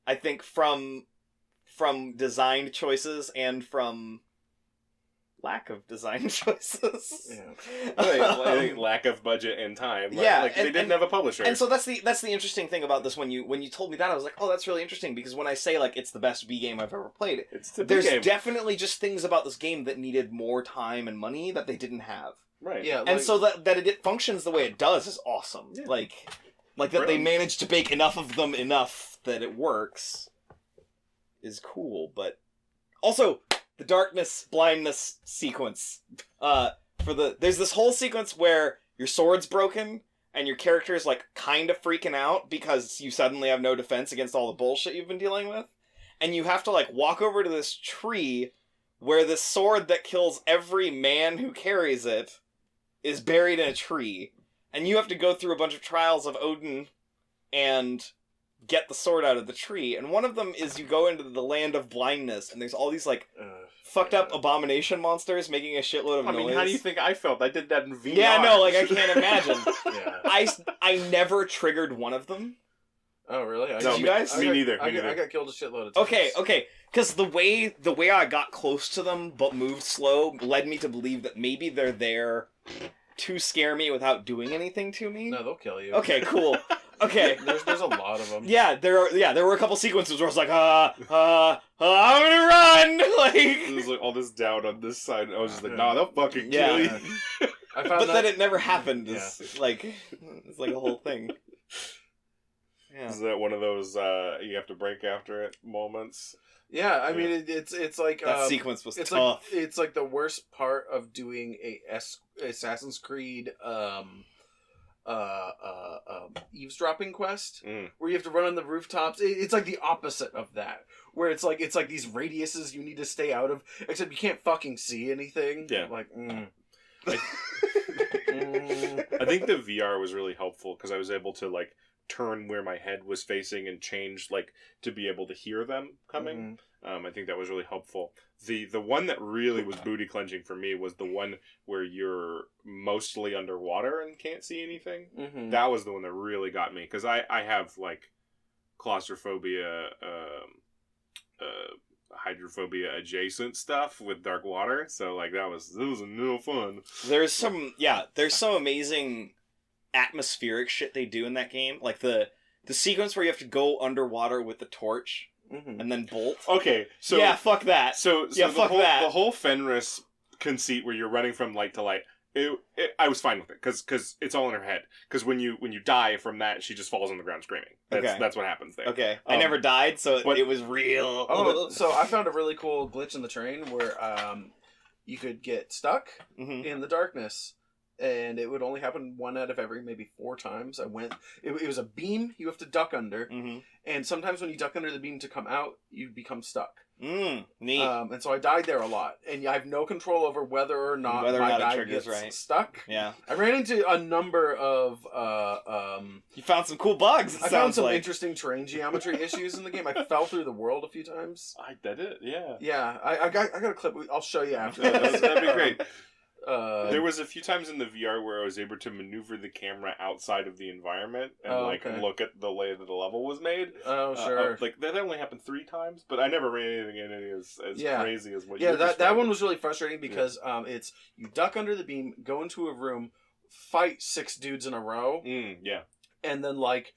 I think, from designed choices and from lack of design choices. Yeah. I think lack of budget and time. Yeah, they didn't have a publisher. And so that's the interesting thing about this. When you told me that, I was like, oh, that's really interesting, because when I say like it's the best B game I've ever played, there's definitely just things about this game that needed more time and money that they didn't have. Right. Yeah. And so that it functions the way it does is awesome. Yeah. Like that they managed to bake enough of them enough that it works is cool, but also the darkness blindness sequence. There's this whole sequence where your sword's broken and your character's like kind of freaking out because you suddenly have no defense against all the bullshit you've been dealing with, and you have to like walk over to this tree where the sword that kills every man who carries it is buried in a tree, and you have to go through a bunch of trials of Odin and get the sword out of the tree. And one of them is you go into the land of blindness, and there's all these like fucked up abomination monsters making a shitload of noise. I mean, how do you think I felt? I did that in VR. Yeah, no, like I can't imagine. Yeah. I never triggered one of them. Oh, really? Did you guys? Me neither. I got killed a shitload of times. Okay. Because the way I got close to them but moved slow led me to believe that maybe they're there to scare me without doing anything to me. No, they'll kill you. Okay, cool. Okay. There's a lot of them. Yeah, there were a couple sequences where I was like, I'm gonna run! Like, there's like all this doubt on this side, and I was just like, nah, they'll fucking kill you. But then it never happened. It's like a whole thing. Yeah. Is that one of those you have to break after it moments? Yeah, I mean it's like that sequence was tough. It's like the worst part of doing a Assassin's Creed eavesdropping quest where you have to run on the rooftops. It's like the opposite of that, where it's like these radiuses you need to stay out of, except you can't fucking see anything. Yeah. Like, I think the VR was really helpful because I was able to like turn where my head was facing and change like to be able to hear them coming. I think that was really helpful. The one that really was booty clenching for me was the one where you're mostly underwater and can't see anything. That was the one that really got me because I have like claustrophobia, hydrophobia adjacent stuff with dark water. So like it was no fun. There's some amazing atmospheric shit they do in that game, like the sequence where you have to go underwater with the torch and then bolt. Okay, so yeah, fuck that. So yeah, fuck that. The whole Fenris conceit where you're running from light to light, I was fine with it because it's all in her head. Because when you die from that, she just falls on the ground screaming. That's what happens there. Okay, I never died, so it was real. Oh, so I found a really cool glitch in the train where you could get stuck in the darkness. And it would only happen 1 out of every maybe 4 times. It was a beam you have to duck under. And sometimes when you duck under the beam to come out, you become stuck. Neat. And so I died there a lot. And I have no control over whether or not my guy gets stuck. Yeah. I ran into a number of... you found some cool bugs, I found some interesting terrain geometry issues in the game. I fell through the world a few times. I did it, yeah. Yeah, I got a clip. I'll show you after. That'd be great. There was a few times in the VR where I was able to maneuver the camera outside of the environment and look at the way that the level was made. Oh, sure. Like that only happened 3 times, but I never ran anything in any as crazy as what you that one was really frustrating because it's you duck under the beam, go into a room, fight 6 dudes in a row. And then like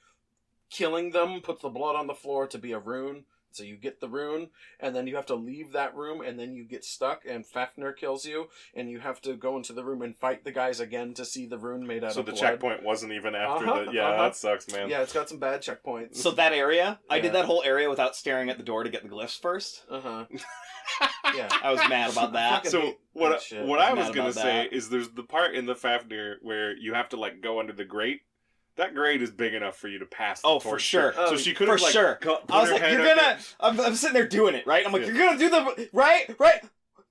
killing them puts the blood on the floor to be a rune. So you get the rune, and then you have to leave that room, and then you get stuck, and Fafnir kills you, and you have to go into the room and fight the guys again to see the rune made out of blood. So the checkpoint wasn't even after that sucks, man. Yeah, it's got some bad checkpoints. So that area, I did that whole area without staring at the door to get the glyphs first. Yeah. I was mad about that. So what I was going to say is there's the part in the Fafnir where you have to like go under the grate. That grate is big enough for you to pass the torch. For sure. So she could have, like, I was like, you're gonna... I'm sitting there doing it, right? I'm like, you're gonna do the... Right?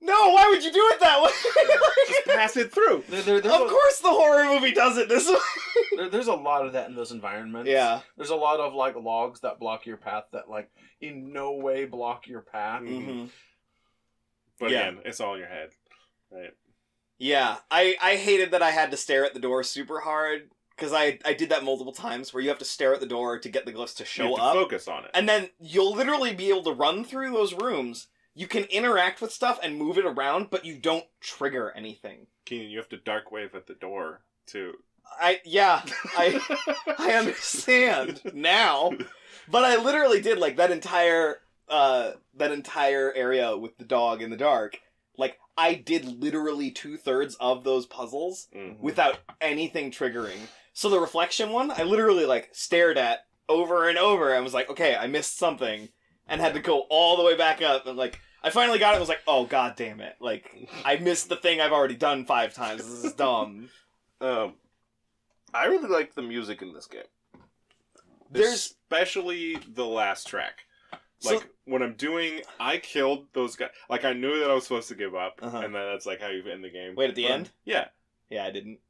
No, why would you do it that way? Just pass it through. Of course the horror movie does it this way. There's a lot of that in those environments. Yeah. There's a lot of, like, logs that block your path that, like, in no way block your path. But again, it's all in your head. Right? Yeah. I hated that I had to stare at the door super hard. Because I did that multiple times where you have to stare at the door to get the glyphs to show up. Focus on it. And then you'll literally be able to run through those rooms. You can interact with stuff and move it around, but you don't trigger anything. Keenan, you have to dark wave at the door, too. I understand now. But I literally did, like, that entire area with the dog in the dark. Like, I did literally 2/3 of those puzzles without anything triggering. So the reflection one, I literally, like, stared at over and over and was like, okay, I missed something. And had to go all the way back up. And, like, I finally got it and was like, oh, god damn it. Like, I missed the thing I've already done 5 times. This is dumb. I really like the music in this game. Especially the last track. Like, when I'm doing... I killed those guys. Like, I knew that I was supposed to give up. And then that's, like, how you end the game. Wait, at the end? Yeah. Yeah, I didn't.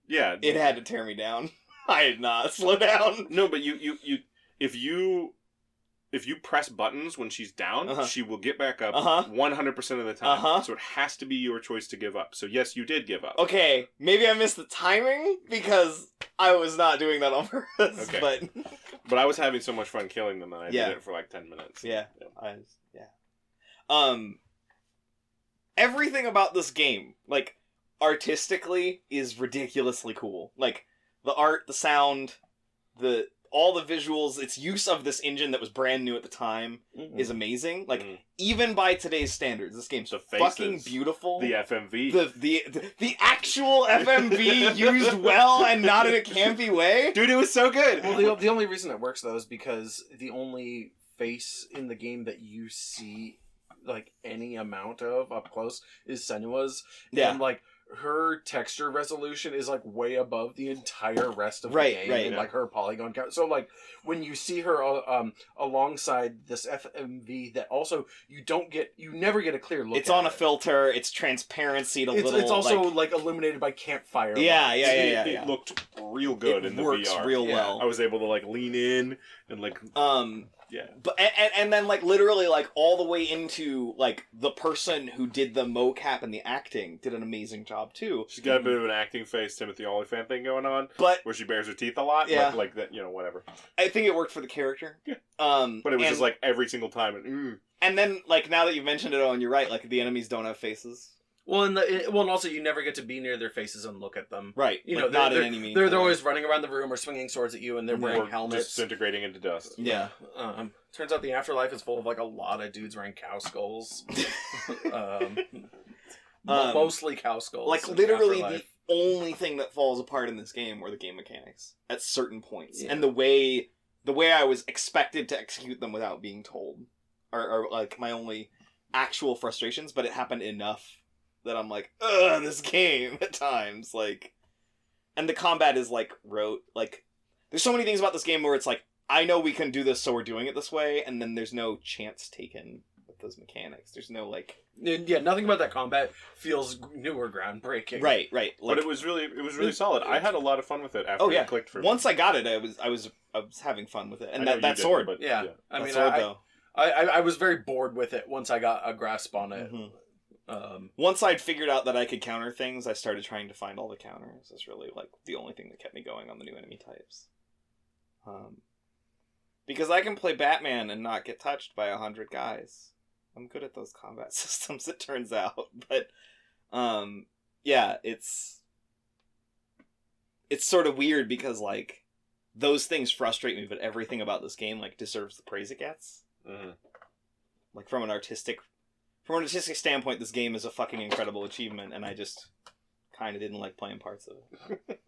Yeah. It had to tear me down. I did not slow down. No, but if you press buttons when she's down, she will get back up 100% of the time. So it has to be your choice to give up. So yes, you did give up. Okay, maybe I missed the timing because I was not doing that on purpose. Okay. But I was having so much fun killing them that I did it for like 10 minutes. Yeah. Everything about this game, like, artistically, is ridiculously cool. Like, the art, the sound, all the visuals, its use of this engine that was brand new at the time is amazing. Like, even by today's standards, this game's fucking beautiful. The FMV. The actual FMV used well and not in a campy way. Dude, it was so good. Well, the only reason it works, though, is because the only face in the game that you see, like, any amount of up close is Senua's. Yeah. And, like, her texture resolution is like way above the entire rest of the Right, game, right, and yeah. like her polygon count. So like when you see her alongside this FMV, that also you never get a clear look. It's at on a it. filter. It's transparency to little. It's also like illuminated by campfire. Yeah, lights. yeah. It looked real good in the works VR. real Yeah. well. I was able to like lean in and like yeah. But and then like literally like all the way into like the person who did the mocap and the acting did an amazing job too. She's got a bit of an acting face, Timothy Olyphant thing going on, But where she bares her teeth a lot. Yeah. Like that, whatever. I think it worked for the character. Yeah. But it was just like every single time. And then like now that you've mentioned it, Owen, you're right. Like the enemies don't have faces. Well, and also you never get to be near their faces and look at them. Right. You like, know, not in any means. they're always running around the room or swinging swords at you, and they're wearing Or helmets. disintegrating into dust. Yeah. Turns out the afterlife is full of like a lot of dudes wearing cow skulls. Mostly cow skulls. Like in literally the Afterlife. only thing that falls apart in this game were the game mechanics at certain points, Yeah. and the way I was expected to execute them without being told, are like my only actual frustrations. But it happened enough that I'm like, ugh, this game at times, like, and the combat is like rote. Like, there's so many things about this game where it's like, I know we can do this, so we're doing it this way, and then there's no chance taken with those mechanics. There's no like, yeah, nothing about that combat feels new or groundbreaking. right. Like, But it was really solid. I had a lot of fun with it after it clicked for me. Once I got it, I was having fun with it, and I know that you sword. didn't, but Yeah, I That mean, sword, though. I was very bored with it once I got a grasp on it. Mhm. Once I'd figured out that I could counter things, I started trying to find all the counters. That's really like the only thing that kept me going on the new enemy types. Because I can play Batman and not get touched by 100 guys. I'm good at those combat systems, it turns out. But yeah, it's sort of weird because like those things frustrate me, but everything about this game like deserves the praise it gets. Mm-hmm. Like from an artistic standpoint, this game is a fucking incredible achievement, and I just kind of didn't like playing parts of it.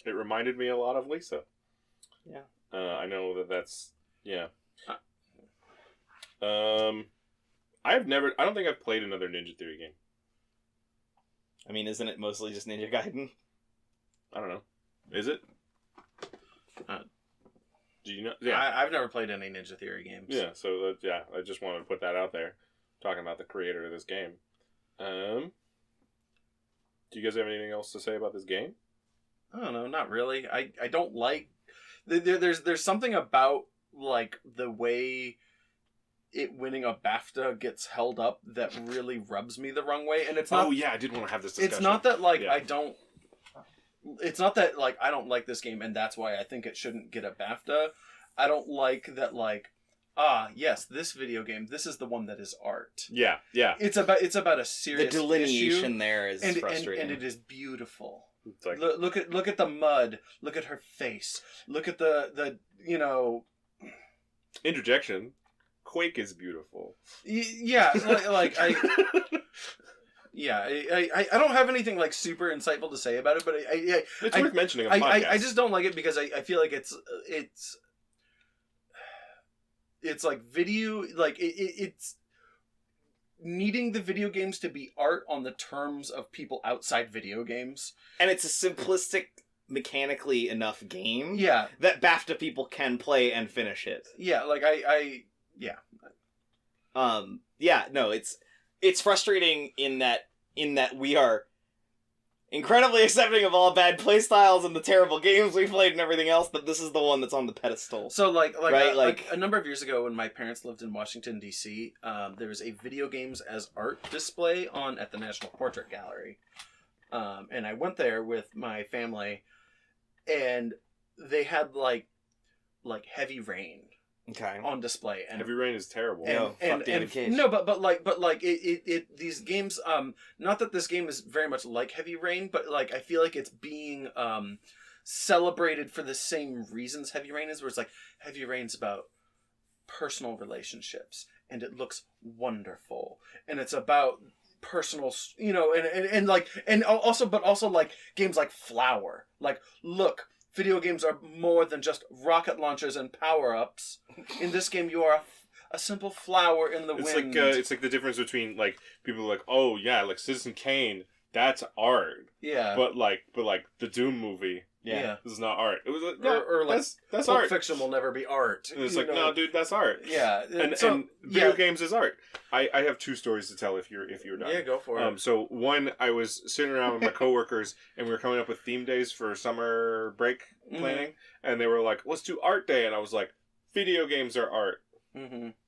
It reminded me a lot of Lisa. Yeah. I know that's yeah. I don't think I've played another Ninja Theory game. I mean, isn't it mostly just Ninja Gaiden? I don't know. Is it? Do you know? Yeah. I've never played any Ninja Theory games. Yeah, so I just wanted to put that out there, talking about the creator of this game. Do you guys have anything else to say about this game? I don't know, not really. I don't like... There's something about, like, the way it winning a BAFTA gets held up that really rubs me the wrong way, and it's not... Oh, yeah, I did want to have this discussion. It's not that, like, Yeah. I don't... It's not that, like, I don't like this game and that's why I think it shouldn't get a BAFTA. I don't like that, like, yes, this video game, this is the one that is art. Yeah. It's about a serious The delineation issue, there is frustrating. and it is beautiful. It's like, Look at the mud. Look at her face. Look at the interjection. Quake is beautiful. Yeah, like I. Yeah, I don't have anything like super insightful to say about it, but It's worth mentioning on the podcast. I just don't like it because I feel like it's like video, like it's needing the video games to be art on the terms of people outside video games. And it's a simplistic, mechanically enough game Yeah, that BAFTA people can play and finish it. yeah, like It's frustrating in that we are incredibly accepting of all bad playstyles and the terrible games we played and everything else, but this is the one that's on the pedestal. So like Right, a number of years ago when my parents lived in Washington D.C., there was a video games as art display at the National Portrait Gallery, and I went there with my family, and they had like Heavy Rain Okay. on display, and Heavy Rain is terrible. Fuck David Cage. no, but like these games, not that this game is very much like Heavy Rain, but like I feel like it's being celebrated for the same reasons Heavy Rain is, where it's like Heavy Rain's about personal relationships and it looks wonderful, and it's about personal, and also like games like Flower, like look, video games are more than just rocket launchers and power-ups. In this game, you are a simple flower in the wind. It's like the difference between like people are like, oh yeah, like Citizen Kane, that's art. Yeah. But like the Doom movie. Yeah. This is not art. It was like, no, or like that's Pulp art. Fiction will never be art. And it's like, no, dude, that's art. Yeah. And video games is art. I have 2 stories to tell if you're done. Yeah, go for it. So one, I was sitting around with my coworkers and we were coming up with theme days for summer break planning, and they were like, let's do art day, and I was like, video games are art.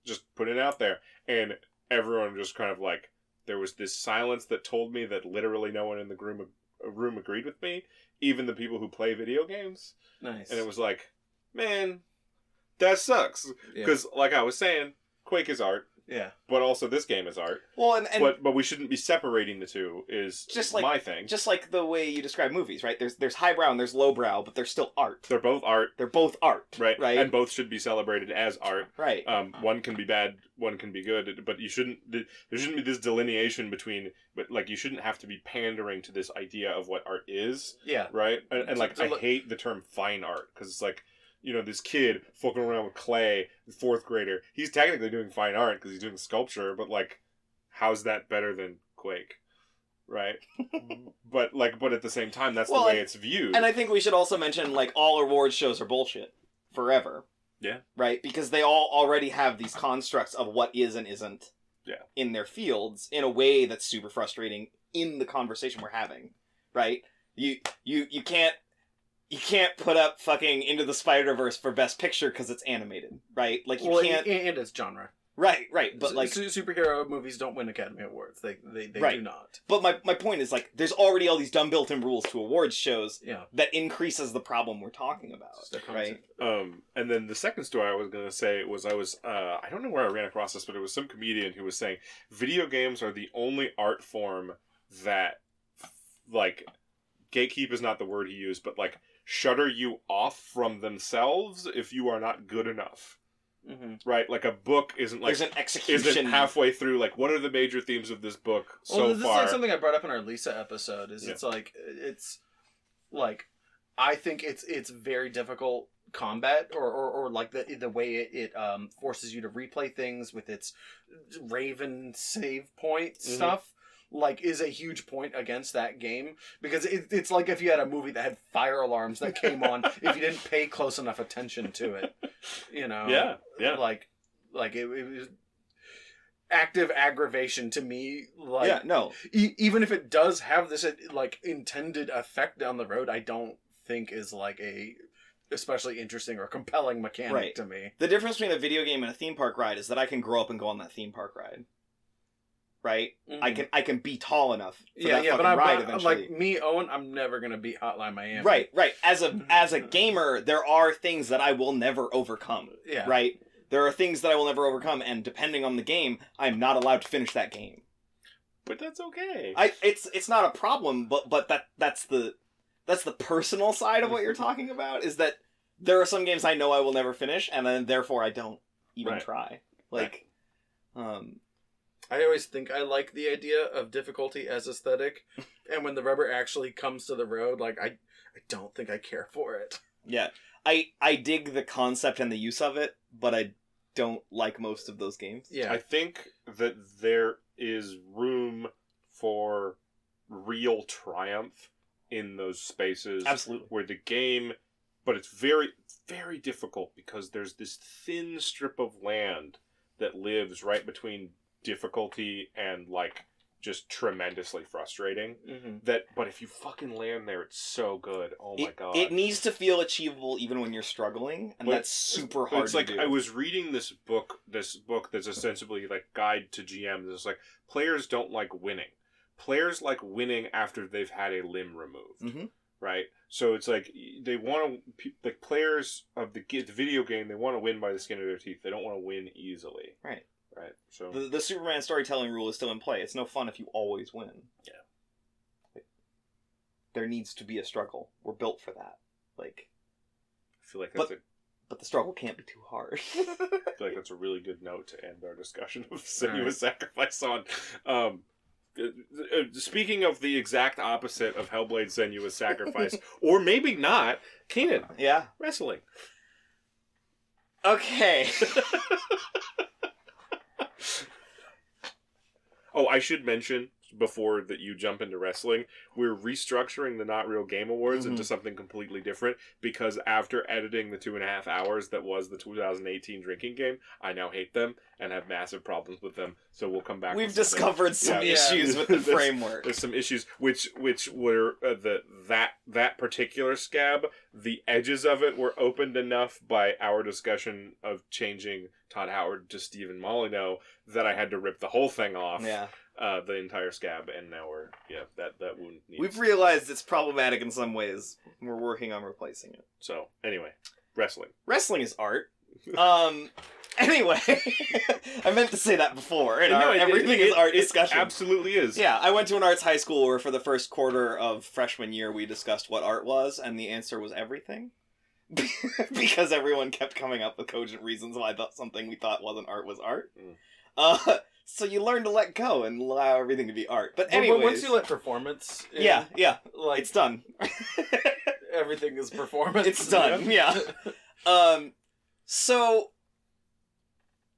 Just put it out there. And everyone just kind of like, there was this silence that told me that literally no one in the room agreed with me, even the people who play video games. Nice. And it was like, man, that sucks. Because, like I was saying, Quake is art. Yeah. But also this game is art. Well, and but we shouldn't be separating the two is just like, my thing. Just like the way you describe movies, right? There's highbrow and there's lowbrow, but they're still art. They're both art. They're both art. Right. Right. And both should be celebrated as art. Right. One can be bad, one can be good, but there shouldn't be this delineation between, but like you shouldn't have to be pandering to this idea of what art is. Yeah. Right? And like I hate the term fine art because it's like, you know, this kid fucking around with clay, 4th grader. He's technically doing fine art because he's doing sculpture, but like, how's that better than Quake? Right? but at the same time, that's the way it's viewed. And I think we should also mention, like, all awards shows are bullshit. Forever. Yeah. Right? Because they all already have these constructs of what is and isn't in their fields in a way that's super frustrating in the conversation we're having. Right? You can't put up fucking Into the Spider-Verse for Best Picture because it's animated, right? Like, you can't... And it's genre. Right, but like... Superhero movies don't win Academy Awards. They do not. But my point is, like, there's already all these dumb built-in rules to awards shows that increases the problem we're talking about, right? And then the second story I was going to say was I don't know where I ran across this, but it was some comedian who was saying, video games are the only art form that, like, gatekeep is not the word he used, but, like, shutter you off from themselves if you are not good enough. Right? Like a book isn't like... There's an execution. Isn't halfway through, like, what are the major themes of this book so far? This is like something I brought up in our Lisa episode, is it's like, I think it's very difficult combat or like the way it forces you to replay things with its Raven save point stuff. Like, is a huge point against that game, because it's like if you had a movie that had fire alarms that came on if you didn't pay close enough attention to it, you know. Yeah. Like it was active aggravation to me. Like, even if it does have this like intended effect down the road, I don't think is like a especially interesting or compelling mechanic to me. The difference between a video game and a theme park ride is that I can grow up and go on that theme park ride. Right? I can be tall enough for that fucking ride eventually. Like me, Owen, I'm never gonna beat Hotline Miami. Right. As a gamer, there are things that I will never overcome. Yeah. Right? There are things that I will never overcome, and depending on the game, I'm not allowed to finish that game. But that's okay. It's not a problem, but that's the personal side of what you're talking about, is that there are some games I know I will never finish, and then therefore I don't even try. Like, I always think I like the idea of difficulty as aesthetic, and when the rubber actually comes to the road, like, I don't think I care for it. Yeah. I dig the concept and the use of it, but I don't like most of those games. Yeah. I think that there is room for real triumph in those spaces. Absolutely. Where the game, but it's very, very difficult because there's this thin strip of land that lives right between difficulty and like just tremendously frustrating. But if you fucking land there, it's so good. Oh my god! It needs to feel achievable even when you're struggling, and that's super hard. It's like to do. I was reading this book that's ostensibly like guide to GMs. It's like players don't like winning. Players like winning after they've had a limb removed. Right? So it's like they want to, like players of the video game, they want to win by the skin of their teeth. They don't want to win easily. Right. So the Superman storytelling rule is still in play. It's no fun if you always win. Yeah. There needs to be a struggle. We're built for that. Like, I feel like that's but the struggle can't be too hard. I feel like that's a really good note to end our discussion of Senua's Sacrifice on. Speaking of the exact opposite of Hellblade Senua's Sacrifice, or maybe not, Keenan. Yeah. Wrestling. Okay. Oh, I should mention, before that you jump into wrestling, we're restructuring the Not Real Game Awards into something completely different, because after editing the 2.5 hours that was the 2018 drinking game, I now hate them and have massive problems with them, so we'll come back. We've discovered some issues with the framework. There's some issues, which were that particular scab, the edges of it were opened enough by our discussion of changing Todd Howard to Stephen Molyneux that I had to rip the whole thing off. Yeah. The entire scab, and now we're that wound needs. We've realized it's problematic in some ways. We're working on replacing it. So anyway, wrestling. Wrestling is art. Anyway, I meant to say that before. In our everything is art discussion. It absolutely is. Yeah, I went to an arts high school where for the first quarter of freshman year we discussed what art was, and the answer was everything. Because everyone kept coming up with cogent reasons why something we thought wasn't art was art. So you learn to let go and allow everything to be art. But anyways, but once you let performance in, like it's done. Everything is performance. It's done. Yeah. So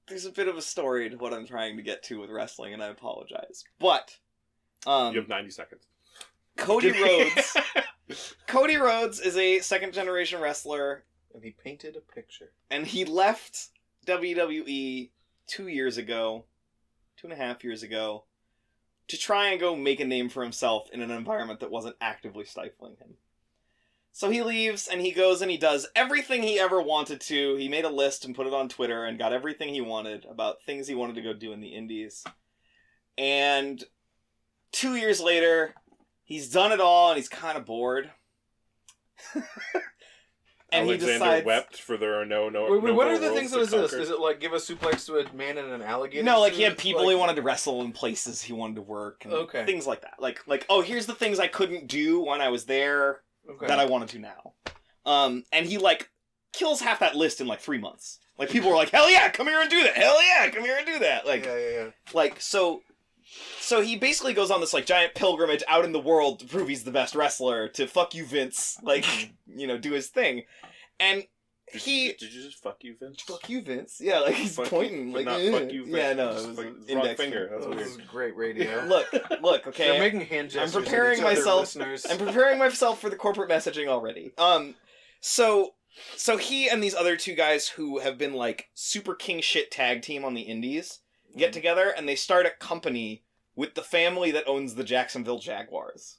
there's a bit of a story to what I'm trying to get to with wrestling, and I apologize. But you have 90 seconds. Cody Rhodes is a second-generation wrestler. And he painted a picture. And he left WWE 2 years ago, 2.5 years ago, to try and go make a name for himself in an environment that wasn't actively stifling him. So he leaves, and he goes and he does everything he ever wanted to. He made a list and put it on Twitter and got everything he wanted about things he wanted to go do in the indies. And 2 years later, he's done it all, and he's kind of bored. And Alexander he decides... wept for there are no Wait, what are the worlds things to that is this? conquer? Is it like give a suplex to a man in an alligator? No, like suit? he had people like... he wanted to wrestle in places he wanted to work, and things like that. Like, oh, here's the things I couldn't do when I was there that I want to do now. And he like kills half that list in like 3 months. Like people were like, hell yeah, come here and do that. Hell yeah, come here and do that. Like, yeah. Like so he basically goes on this like giant pilgrimage out in the world to prove he's the best wrestler. To fuck you, Vince. Like, do his thing, and. Did you just fuck you, Vince? Fuck you, Vince. Yeah, like he's fuck pointing. You, like, not fuck you, Vince. Yeah, no, it was an index finger. That's weird. weird. This is great radio. Look, okay. They're making hand gestures. I'm preparing myself. Listeners. I'm preparing myself for the corporate messaging already. So he and these other two guys who have been like super king shit tag team on the indies get together and they start a company with the family that owns the Jacksonville Jaguars.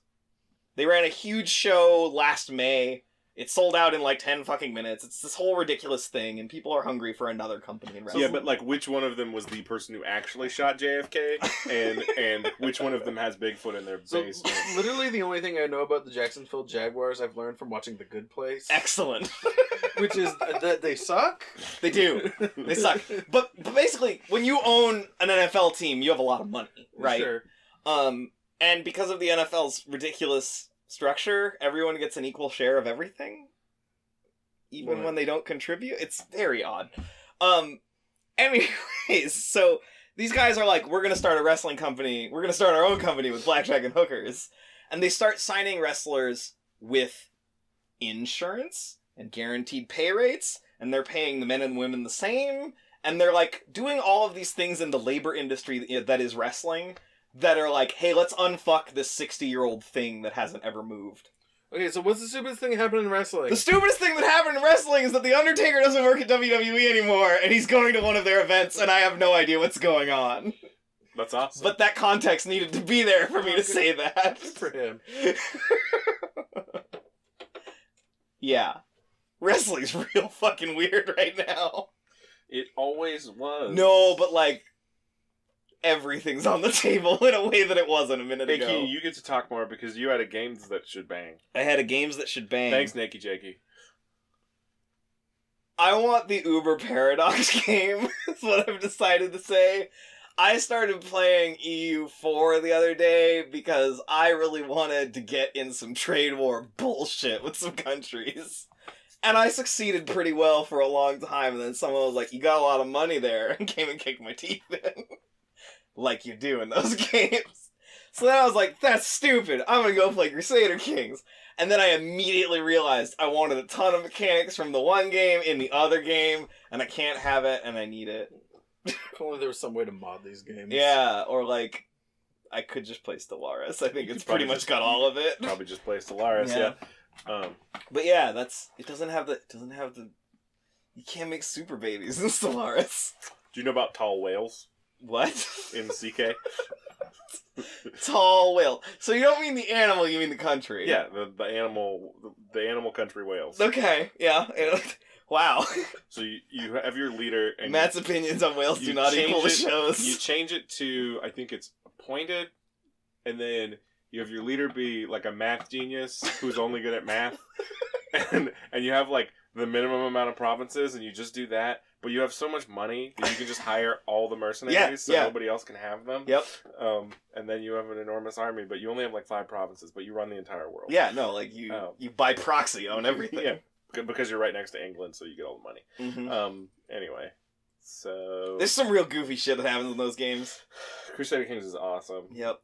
They ran a huge show last May. It sold out in like 10 fucking minutes. It's this whole ridiculous thing, and people are hungry for another company in wrestling. Yeah, but like, which one of them was the person who actually shot JFK, and which one of them has Bigfoot in their base? Literally, the only thing I know about the Jacksonville Jaguars I've learned from watching The Good Place. Excellent. Which is that they suck. They do. They suck. But basically, when you own an NFL team, you have a lot of money, right? Sure. And because of the NFL's ridiculous structure, everyone gets an equal share of everything, even when they don't contribute. It's very odd. Anyways, so these guys are like, we're gonna start a wrestling company. We're gonna start our own company with blackjack and hookers, and they start signing wrestlers with insurance and guaranteed pay rates, and they're paying the men and women the same, and they're like doing all of these things in the labor industry that is wrestling. That are like, hey, let's unfuck this 60-year-old thing that hasn't ever moved. Okay, so what's the stupidest thing that happened in wrestling? The stupidest thing that happened in wrestling is that The Undertaker doesn't work at WWE anymore, and he's going to one of their events, and I have no idea what's going on. That's awesome. But that context needed to be there for me to say that. Good for him. Yeah. Wrestling's real fucking weird right now. It always was. No, but like... everything's on the table in a way that it wasn't a minute ago. Nikki, you get to talk more because you had a games that should bang. I had a games that should bang. Thanks, Nikki Jakey. I want the Uber Paradox game, is what I've decided to say. I started playing EU4 the other day because I really wanted to get in some trade war bullshit with some countries. And I succeeded pretty well for a long time, and then someone was like, you got a lot of money there, and came and kicked my teeth in. Like you do in those games. So then I was like, that's stupid. I'm gonna go play Crusader Kings. And then I immediately realized I wanted a ton of mechanics from the one game in the other game, and I can't have it, and I need it. If only there was some way to mod these games. Yeah, or like, I could just play Stellaris. I think it's pretty much got all of it. Probably just play Stellaris, yeah. But yeah, it doesn't have the you can't make super babies in Stellaris. Do you know about tall whales? What? In CK? Tall whale. So you don't mean the animal, you mean the country. Yeah, the animal country whales. Okay, yeah. Wow. So you have your leader, and Matt's opinions on whales do not equal the show's. You change it to, I think it's appointed, and then you have your leader be like a math genius who's only good at math, and you have like the minimum amount of provinces, and you just do that. But you have so much money that you can just hire all the mercenaries, so nobody else can have them. Yep. And then you have an enormous army, but you only have like 5 provinces, but you run the entire world. Yeah, no, like you by proxy own everything. Yeah. Because you're right next to England, so you get all the money. Mm-hmm. Anyway, so there's some real goofy shit that happens in those games. Crusader Kings is awesome. Yep.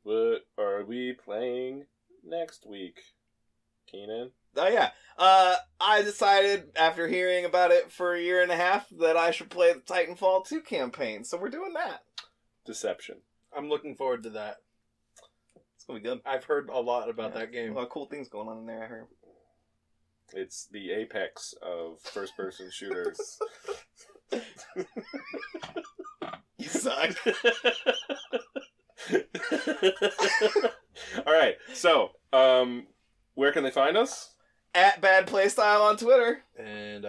What are we playing next week, Keenan? Oh yeah. I decided after hearing about it for a year and a half that I should play the Titanfall 2 campaign, so we're doing that. Deception. I'm looking forward to that. It's gonna be good. I've heard a lot about that game. A lot of cool things going on in there, I heard. It's the apex of first-person shooters. You suck. All right, so where can they find us? At Bad Playstyle on Twitter. And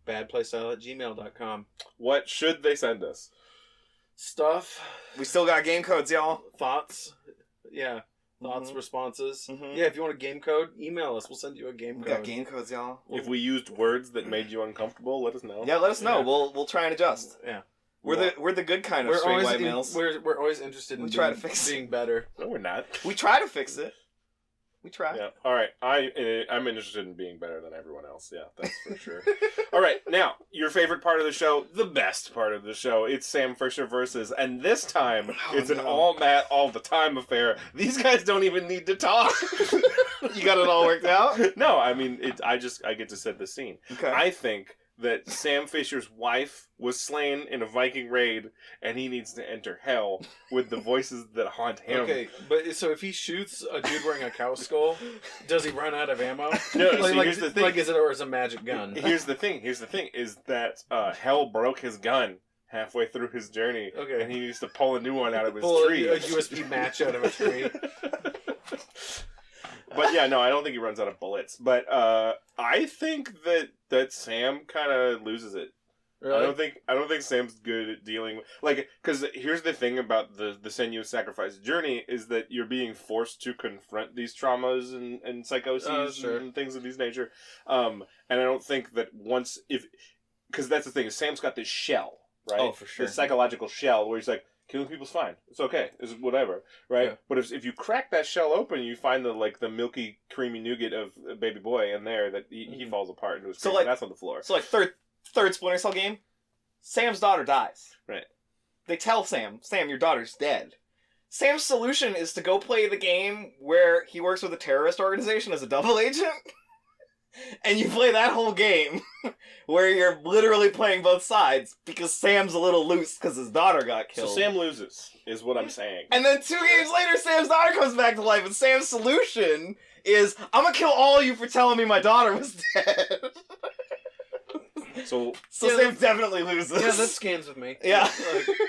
badplaystyle@gmail.com. What should they send us? Stuff. We still got game codes, y'all. Thoughts. Yeah. Thoughts, Mm-hmm. responses. Mm-hmm. Yeah, if you want a game code, email us. We'll send you a game We code. got game codes, y'all. If we used words that made you uncomfortable, let us know. Yeah, let us know. Yeah. We'll try and adjust. Yeah. We're the good kind of straight white males. We're always interested in We try to fix being better. No, we're not. We try to fix it. We try. Yeah. All right. I'm interested in being better than everyone else. Yeah, that's for sure. All right. Now, your favorite part of the show, the best part of the show. It's Sam Fisher versus, and this time it's an all Matt all the time affair. These guys don't even need to talk. You got it all worked out? No, I mean I get to set the scene. Okay. I think that Sam Fisher's wife was slain in a Viking raid, and he needs to enter hell with the voices that haunt him. Okay, but so if he shoots a dude wearing a cow skull, does he run out of ammo? No, so here's the thing. Like, is it a magic gun? Here's the thing is that hell broke his gun halfway through his journey, Okay. and he needs to pull a new one out of his Pull tree. a USB match out of a tree. But yeah, no, I don't think he runs out of bullets. But I think that Sam kind of loses it. Really? I don't think Sam's good at dealing with, because here's the thing about the Senua's Sacrifice journey is that you're being forced to confront these traumas and psychoses Sure. and things of these nature. And I don't think that because that's the thing is Sam's got this shell, right? Oh, for sure. This psychological shell where he's like, killing people's fine. It's okay. It's whatever, right? Yeah. But if you crack that shell open, you find the milky, creamy nougat of a baby boy in there that he falls apart into his cream, and that's on the floor. So third Splinter Cell game, Sam's daughter dies. Right. They tell Sam, your daughter's dead. Sam's solution is to go play the game where he works with a terrorist organization as a double agent. And you play that whole game where you're literally playing both sides because Sam's a little loose because his daughter got killed. So Sam loses, is what I'm saying. And then 2 games later, Sam's daughter comes back to life, and Sam's solution is, I'm gonna kill all of you for telling me my daughter was dead. So Sam definitely loses. Yeah, that scans with me. Yeah.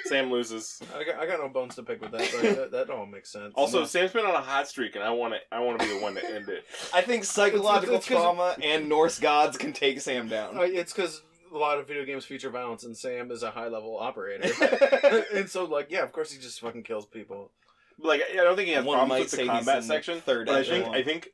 Sam loses. I got no bones to pick with that, but that all makes sense. Also, Sam's been on a hot streak, and I want to be the one to end it. I think psychological It's 'cause- trauma and Norse gods can take Sam down. It's because a lot of video games feature violence, and Sam is a high-level operator. And so, yeah, of course he just fucking kills people. I don't think he has One problems might with the say he's combat in the section. third But echelon. I think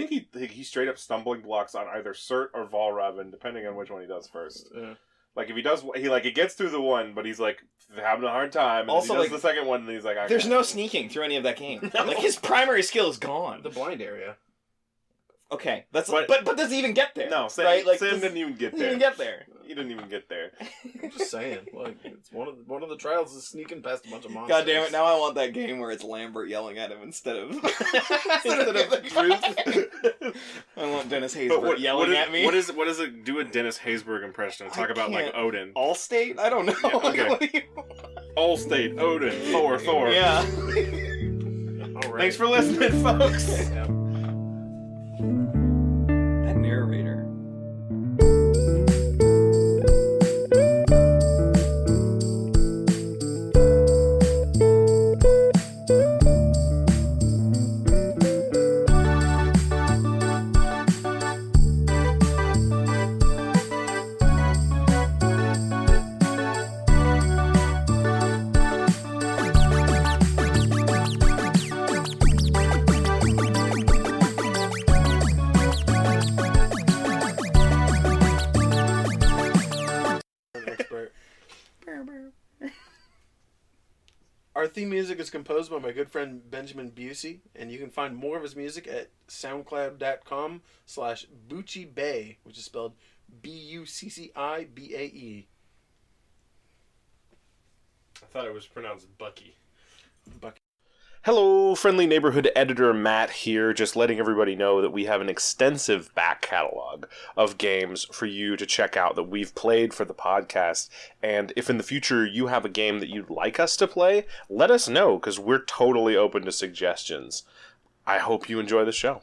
he straight up stumbling blocks on either Cert or Valraven, depending on which one he does first. Yeah. If he does, he gets through the one, but he's having a hard time. And Also, he does the second one, and he's like, There's no sneaking through any of that game. No. His primary skill is gone. The blind area. Okay, but does he even get there? No, Sam, right? Like, Sam didn't even get there. He didn't get there. He didn't even get there. I'm just saying, like, it's one of the trials is sneaking past a bunch of monsters. God damn it! Now I want that game where it's Lambert yelling at him instead of Bruce. I want Dennis Haysbert yelling at me. What is it? Do a Dennis Haysbert impression and talk about like Odin. Allstate? I don't know. Yeah, okay. Allstate, Odin, Thor. Yeah. All right. Thanks for listening, folks. Yeah. That narrator. Our theme music is composed by my good friend Benjamin Busey, and you can find more of his music at soundcloud.com/BucciBae, which is spelled Buccibae. I thought it was pronounced Bucky. Bucky. Hello, friendly neighborhood editor Matt here, just letting everybody know that we have an extensive back catalog of games for you to check out that we've played for the podcast. And if in the future you have a game that you'd like us to play, let us know, because we're totally open to suggestions. I hope you enjoy the show.